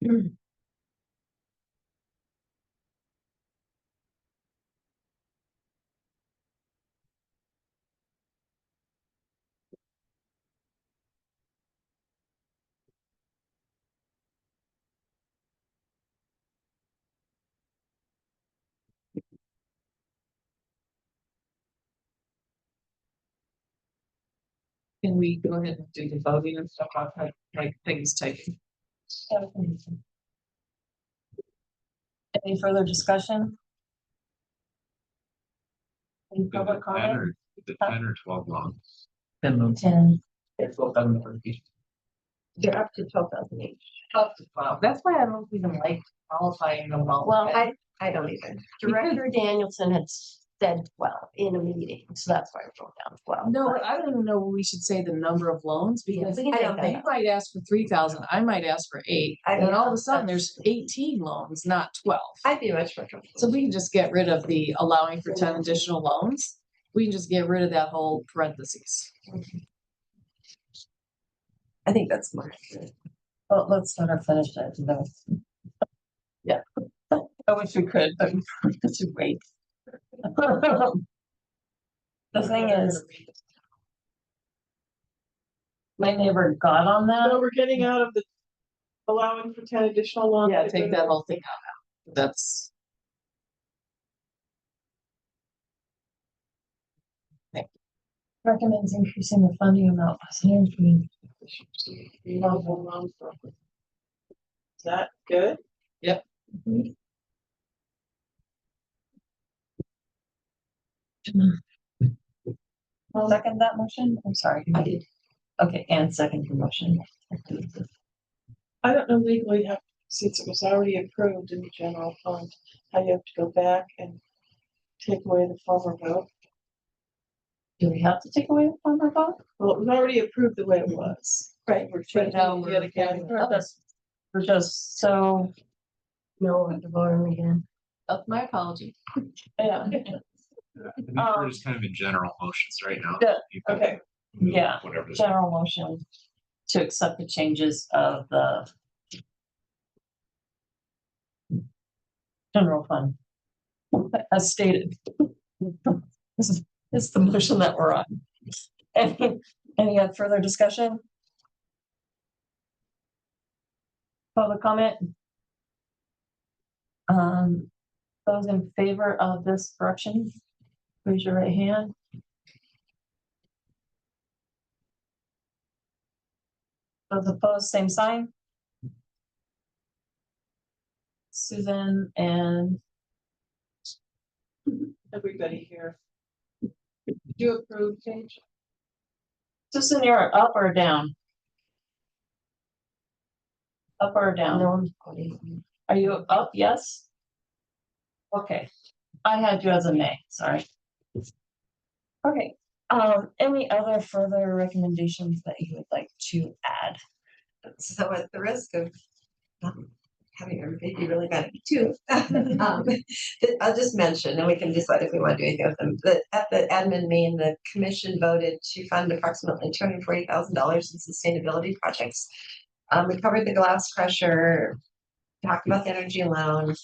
Can we go ahead and do the voting and stuff off like things taken? Any further discussion? Any public comment? The 10 or 12 loans. 10. It's both of them for each. They're up to 12,000 each. Up to 12. That's why I don't even like qualifying them all. Well, I don't either. Director Danielson had said 12 in a meeting, so that's why I wrote down 12. No, but I don't even know we should say the number of loans because we can I take don't that think you out. might ask for 3,000. I might ask for 8. I And mean, all of a sudden that's- there's 18 loans, not 12. I'd be much more comfortable. So we can just get rid of the allowing for 10 additional loans. We can just get rid of that whole parentheses. I think that's more accurate. Well, let's let her finish it. No. Yeah. I wish we could, but we should wait. The thing is, my neighbor got on that. So we're getting out of the allowing for 10 additional loans. Yeah, take that whole thing out. That's. Recommends increasing the funding amount. Is that good? Yep. Second that motion? I'm sorry. I did. Okay, and second the motion. I don't know legally how, since it was already approved in the general fund, how you have to go back and take away the former vote. Do we have to take away the former vote? Well, it was already approved the way it was. Right. We're changing it yet again. We're just so. No, I have to vote on it again. That's my apology. Yeah. I think we're just kind of in general motions right now. Yeah, You can okay. move Yeah, Whatever. general motion to accept the changes of the general fund as stated. This is the motion that we're on. Any further discussion? Public comment? Those in favor of this correction, raise your right hand. Those opposed, same sign. Susan and Everybody here. Do you approve, Paige? Susan, you're up or down? Up or down? No. Are you up? Yes? Okay, I had you as a nay, sorry. Okay, any other further recommendations that you would like to add? So at the risk of having everybody be really mad at me too, I'll just mention, and we can decide if we want to do anything with them, that at the admin meeting, the commission voted to fund approximately $240,000 in sustainability projects. We covered the glass crusher, talked about the energy loan,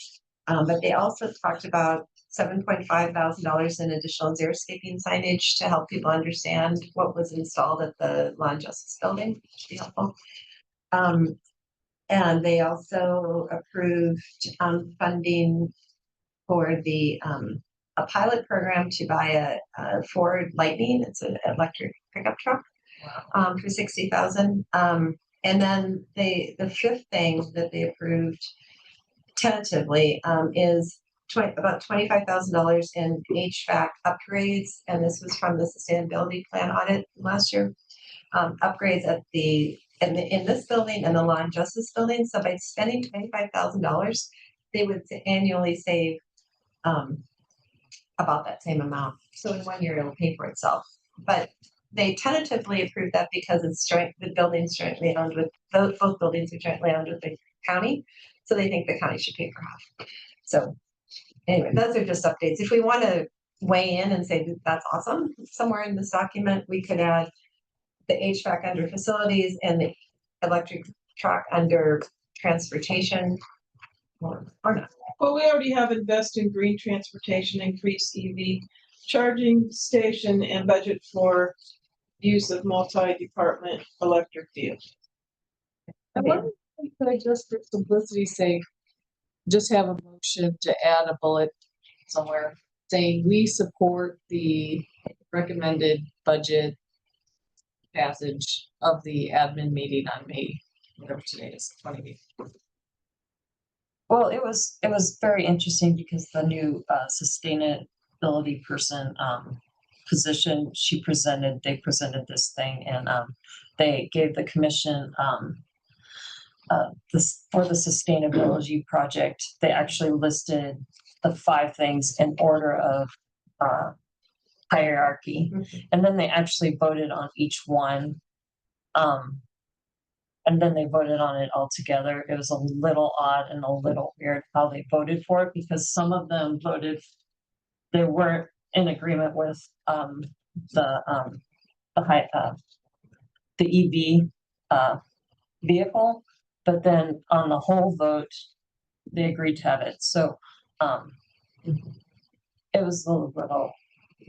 but they also talked about $7,500 in additional xeriscaping signage to help people understand what was installed at the Law and Justice Building, which would be helpful. And they also approved funding for the a pilot program to buy a Ford Lightning. It's an electric pickup truck for $60,000. And then the fifth thing that they approved tentatively is about $25,000 in HVAC upgrades, and this was from the sustainability plan audit last year. Upgrades at in this building and the Law and Justice Building. So by spending $25,000, they would annually save about that same amount. So in 1 year, it'll pay for itself. But they tentatively approved that because it's the building's jointly owned with both buildings are jointly owned with the county. So they think the county should pay for half. So anyway, those are just updates. If we want to weigh in and say that's awesome, somewhere in this document, we could add the HVAC under facilities and the electric truck under transportation? Or not? Well, we already have invest in green transportation, increase EV charging station, and budget for use of multi-department electric vehicles. I wonder if we could just for simplicity say, just have a motion to add a bullet somewhere saying we support the recommended budget passage of the admin meeting on May, whatever today is, 28th. Well, it was very interesting because the new sustainability person position they presented this thing, and they gave the commission this for the sustainability project. They actually listed the 5 things in order of hierarchy, and then they actually voted on each one. And then they voted on it all together. It was a little odd and a little weird how they voted for it, because some of them they weren't in agreement with the EV vehicle, but then on the whole vote, they agreed to have it. So it was a little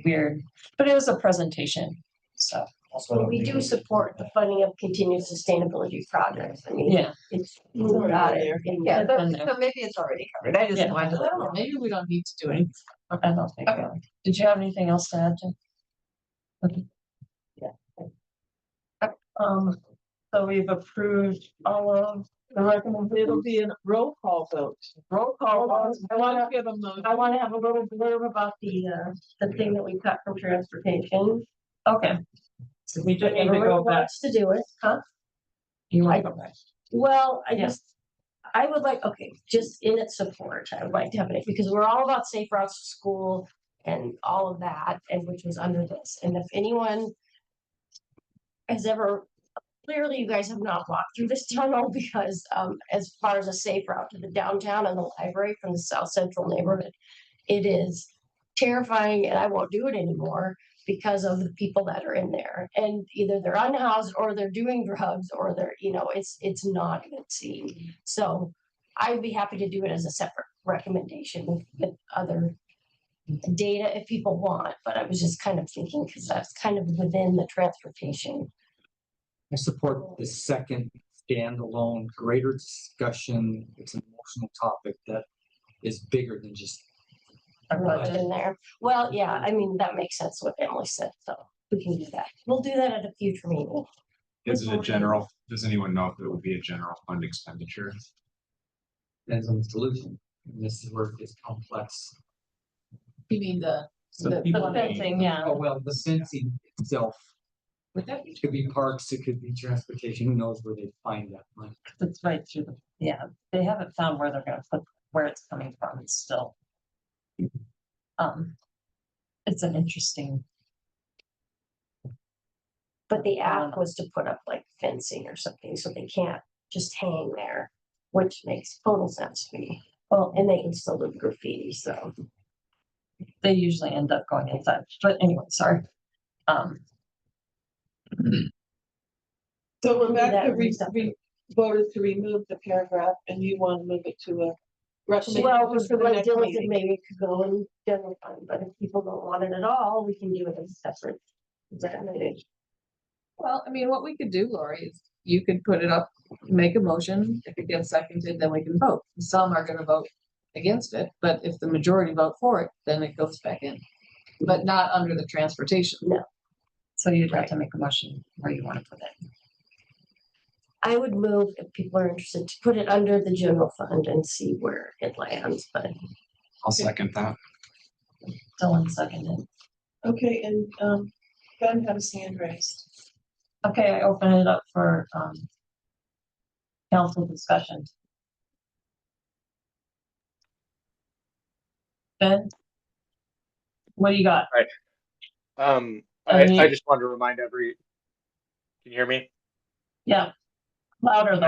weird, but it was a presentation, so. So we do support the funding of continued sustainability projects. I mean, Yeah. it's got it. Yeah, so maybe it's already covered. I just Yeah. wanted to. I don't know, maybe we don't need to do anything. I don't think. Did you have anything else to add, Jim? Okay. Yeah. So we've approved all of the recommendations. It'll be a roll call vote. Roll call. I want to give a motion. I want to have a little blurb about the thing that we cut from transportation. Okay. So we don't need to Everybody go back. wants to do it, huh? You want to go back? Well, Yeah. I would like, okay, just in its support, I would like to have it, because we're all about safe routes to school and all of that, and which was under this. And if anyone has ever, clearly you guys have not walked through this tunnel, because as far as a safe route to the downtown and the library from the South Central neighborhood, it is terrifying, and I won't do it anymore because of the people that are in there, and either they're unhoused or they're doing drugs, or they're, it's not a good scene. So I'd be happy to do it as a separate recommendation with other data if people want, but I was just kind of thinking, because that's kind of within the transportation. I support the second standalone, greater discussion. It's an emotional topic that is bigger than just. In there. Well, yeah, I mean, that makes sense what Emily said, so we can do that. We'll do that at a future meeting. Is it a general, does anyone know if it would be a general fund expenditure? Depends on the solution. And this is where it gets complex. You mean the fencing, yeah. Oh, well, the fencing itself. Would that be? It could be parks, it could be transportation, who knows where they find that money. It's right through they haven't found where they're gonna put, where it's coming from. It's still. It's an interesting. But the app was to put up like fencing or something, so they can't just hang there, which makes total sense to me. Well, and they can still do graffiti, so. They usually end up going inside, but anyway, sorry. So we're back to That we voted to remove the paragraph, and you want to move it to a recommendation. Well, for we the could like next Dylan said, meeting. maybe it could go in general fund, but if people don't want it at all, we can do it as separate. Recommendation. Well, I mean, what we could do, Lori, is you could put it up, make a motion. If it gets seconded, then we can vote. Some are gonna vote against it, but if the majority vote for it, then it goes back in. But not under the transportation. No. So you'd have to make a motion where you want to put it. I would move, if people are interested, to put it under the general fund and see where it lands, but. I'll second that. Dylan seconded. Okay, and Ben had his hand raised. Okay, I open it up for council discussion. Ben? What do you got? Right. I just wanted to remind can you hear me? Yeah. Louder though.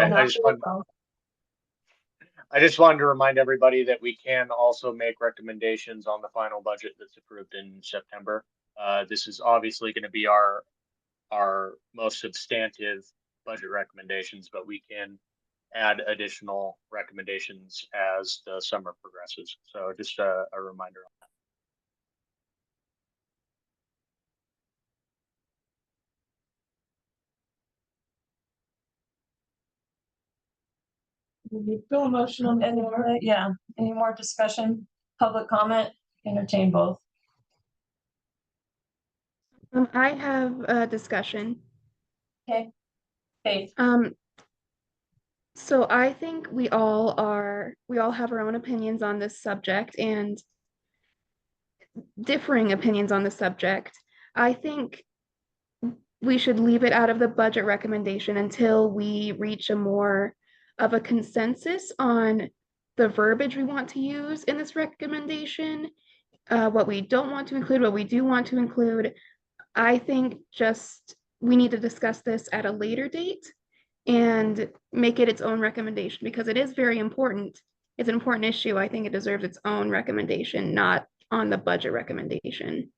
I just wanted to remind everybody that we can also make recommendations on the final budget that's approved in September. This is obviously going to be our most substantive budget recommendations, but we can add additional recommendations as the summer progresses. So just a reminder. Bill, motion on the Any floor. more, yeah, any more discussion, public comment, entertain both? I have a discussion. Okay. Faith. So I think we all have our own opinions on this subject and differing opinions on the subject. I think we should leave it out of the budget recommendation until we reach a more of a consensus on the verbiage we want to use in this recommendation, what we don't want to include, what we do want to include. I think just we need to discuss this at a later date and make it its own recommendation because it is very important. It's an important issue. I think it deserves its own recommendation, not on the budget recommendation.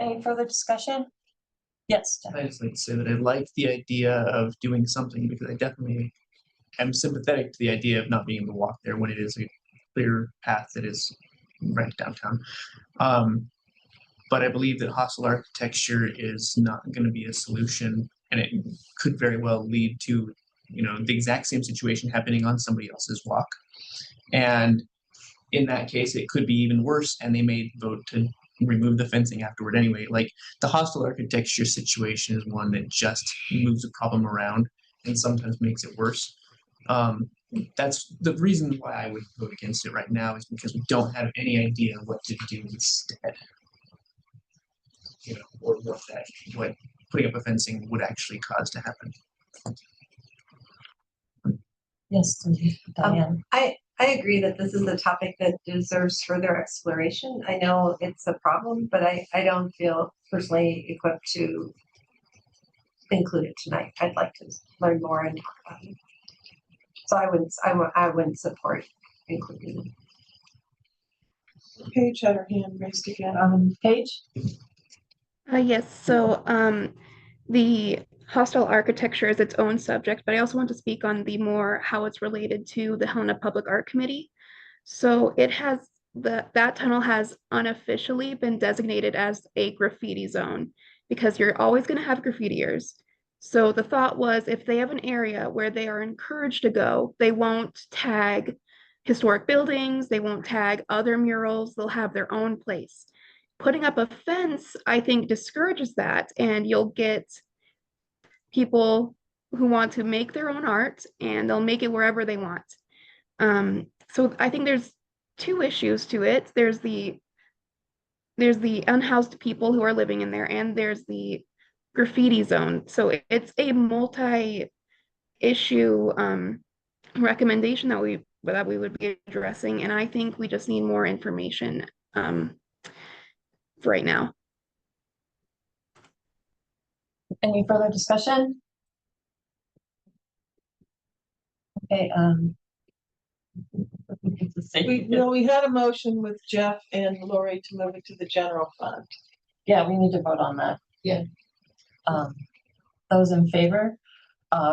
Any further discussion? Yes. Jeff. I just like to say that I like the idea of doing something because I definitely am sympathetic to the idea of not being able to walk there when it is a clear path that is right downtown. But I believe that hostile architecture is not going to be a solution, and it could very well lead to, the exact same situation happening on somebody else's walk. And in that case, it could be even worse, and they may vote to remove the fencing afterward anyway. Like the hostile architecture situation is one that just moves the problem around and sometimes makes it worse. That's the reason why I would vote against it right now, is because we don't have any idea what to do instead. Or what putting up a fencing would actually cause to happen. Yes, Diane. I agree that this is a topic that deserves further exploration. I know it's a problem, but I don't feel personally equipped to include it tonight. I'd like to learn more and talk about it. So I wouldn't support including it. Paige had her hand raised again. Paige? Yes, so the hostile architecture is its own subject, but I also want to speak on the more how it's related to the Helena Public Art Committee. So it has that tunnel has unofficially been designated as a graffiti zone because you're always going to have graffitiers. So the thought was if they have an area where they are encouraged to go, they won't tag historic buildings, they won't tag other murals, they'll have their own place. Putting up a fence, I think, discourages that, and you'll get people who want to make their own art and they'll make it wherever they want. So I think there's two issues to it. There's the unhoused people who are living in there, and there's the graffiti zone. So it's a multi-issue recommendation that we would be addressing, and I think we just need more information right now. Any further discussion? Okay, we had a motion with Jeff and Lori to move it to the general fund. yeah, we need to vote on that. Yeah. Those in favor,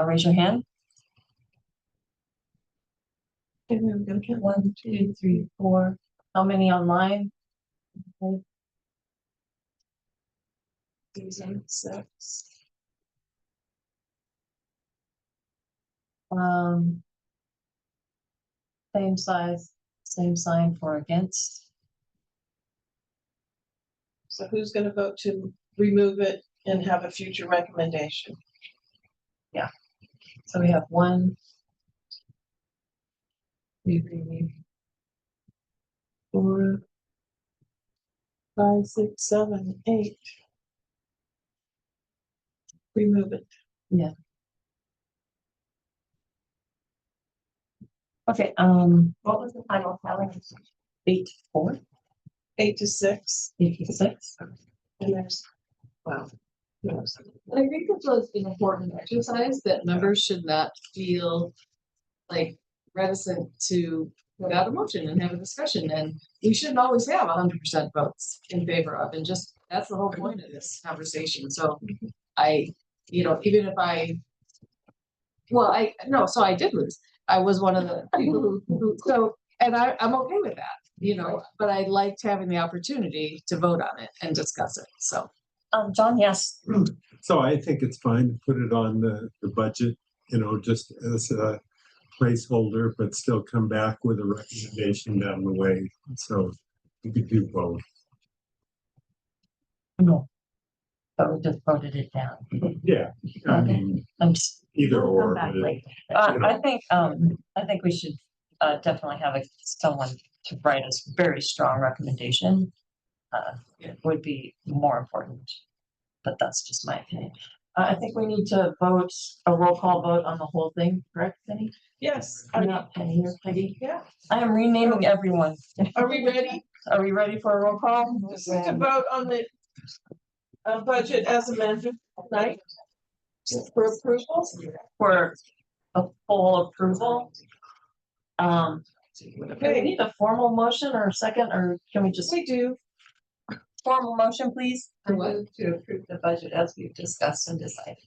raise your hand. Okay, we're gonna count. 1, 2, 3, 4. How many online? Okay. 6. Same size, same sign for against. So who's gonna vote to remove it and have a future recommendation? Yeah. So we have 1, 2, 3, 4, 5, 6, 7, 8. Remove it. yeah. Okay, What was the final tally? 8-4, 8 to 6. 8-6. And there's, wow. I think this was an important exercise that members should not feel like reticent to put out a motion and have a discussion, and we shouldn't always have 100% votes in favor of, and just that's the whole point of this conversation. So I you know, even if so I did lose. I was one of the people and I'm okay with that, you know, but I liked having the opportunity to vote on it and discuss it, so. John, yes. So I think it's fine to put it on the budget, you know, just as a placeholder, but still come back with a recommendation down the way. So you could do both. No. But we just voted it down. Yeah, I mean, either We'll come or. back but it- later. you know. I think we should definitely have someone to write a very strong recommendation. It would be more important, but that's just my opinion. I think we need to vote, a roll call vote on the whole thing, correct, Penny? Yes. Not Penny, you're Peggy. Yeah. I am renaming everyone. Are we ready? Are we ready for a roll call? This is to vote on the budget as amended tonight. For approval. For a full approval. Do we need a formal motion or a second, or can we just? We do. Formal motion, please. I move to approve the budget as we've discussed and decided.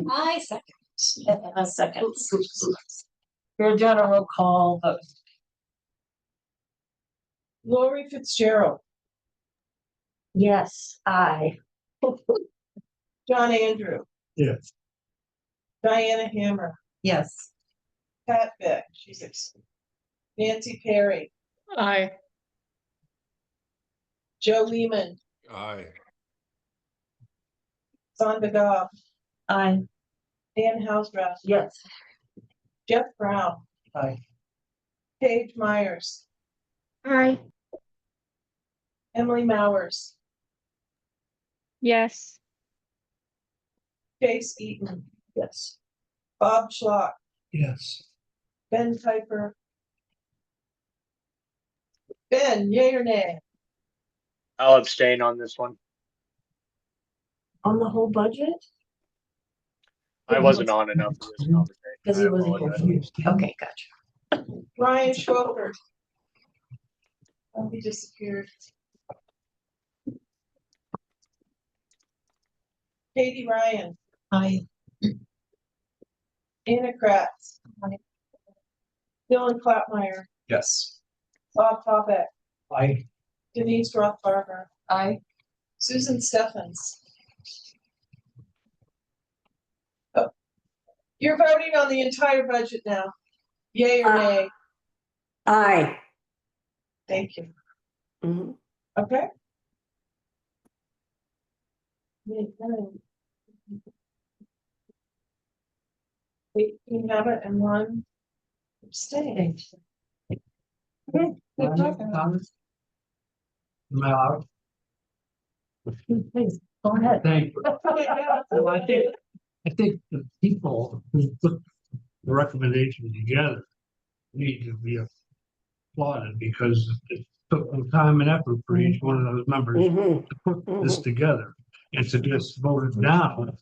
I second. A second. We're doing a roll call vote. Lori Fitzgerald. Yes, I. John Andrew. Yes. Diana Hammer. Yes. Pat Beck. Nancy Perry. Aye. Joe Lehman. Aye. Sonda Gobb. Aye. Dan Houserath. Yes. Jeff Brown. Aye. Paige Myers. Aye. Emily Mowers. Yes. Chase Eaton. Yes. Bob Schlock. Yes. Ben Piper. Ben, yay or nay? I'll abstain on this one. On the whole budget? I wasn't on enough for this conversation. Because he I wasn't apologize. here. Okay, gotcha. Ryan Schroeder. Oh, he disappeared. Katie Ryan. Aye. Anna Kratz. Dylan Clapmeyer. Yes. Bob Topic. Aye. Denise Rothbarger. Aye. Susan Steffens. Oh. You're voting on the entire budget now. Yay or nay? Aye. Thank you. Mhm. Okay. Eight, you have it, and one abstain. Okay, good job. Please, go ahead. Thank you. Well, I think the people who put the recommendation together need to be applauded because it took some time and effort for each one of those members Mhm. to put this together and to just vote it down.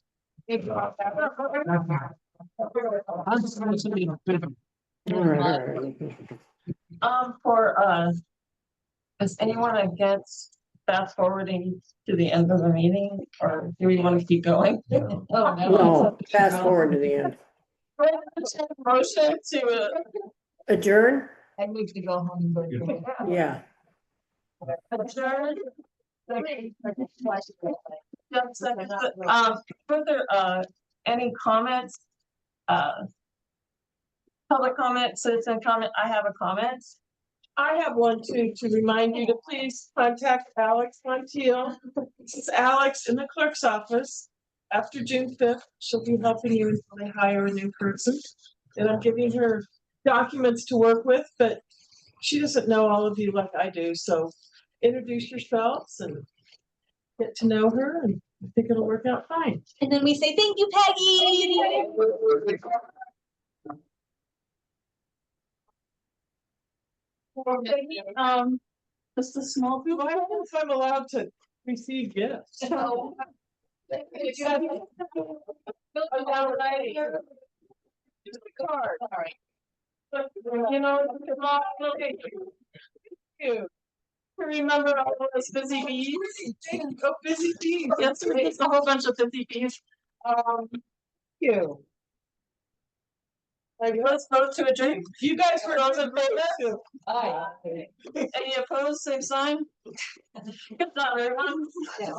All right. Is anyone against fast forwarding to the end of the meeting, or do we want to keep going? Oh, No, fast forward to the end. Motion to Adjourn? I need to go home. Yeah. adjourn. Further, any comments? Public comment, citizen comment, I have a comment. I have one too, to remind you to please contact Alex Montiel. This is Alex in the clerk's office. After June 5th, she'll be helping you until they hire a new person. And I'm giving her documents to work with, but she doesn't know all of you like I do. So introduce yourselves and get to know her, and I think it'll work out fine. And then we say, thank you, Peggy. Just a small group. I don't know if I'm allowed to receive gifts. No. Card, all right. You know, you. Remember all those busy bees? Oh, busy bees. Yes, there's a whole bunch of busy bees You. Like, let's vote to adjourn. You guys were Those in favor? Aye. Any opposed, same sign? Good job, everyone. Yeah.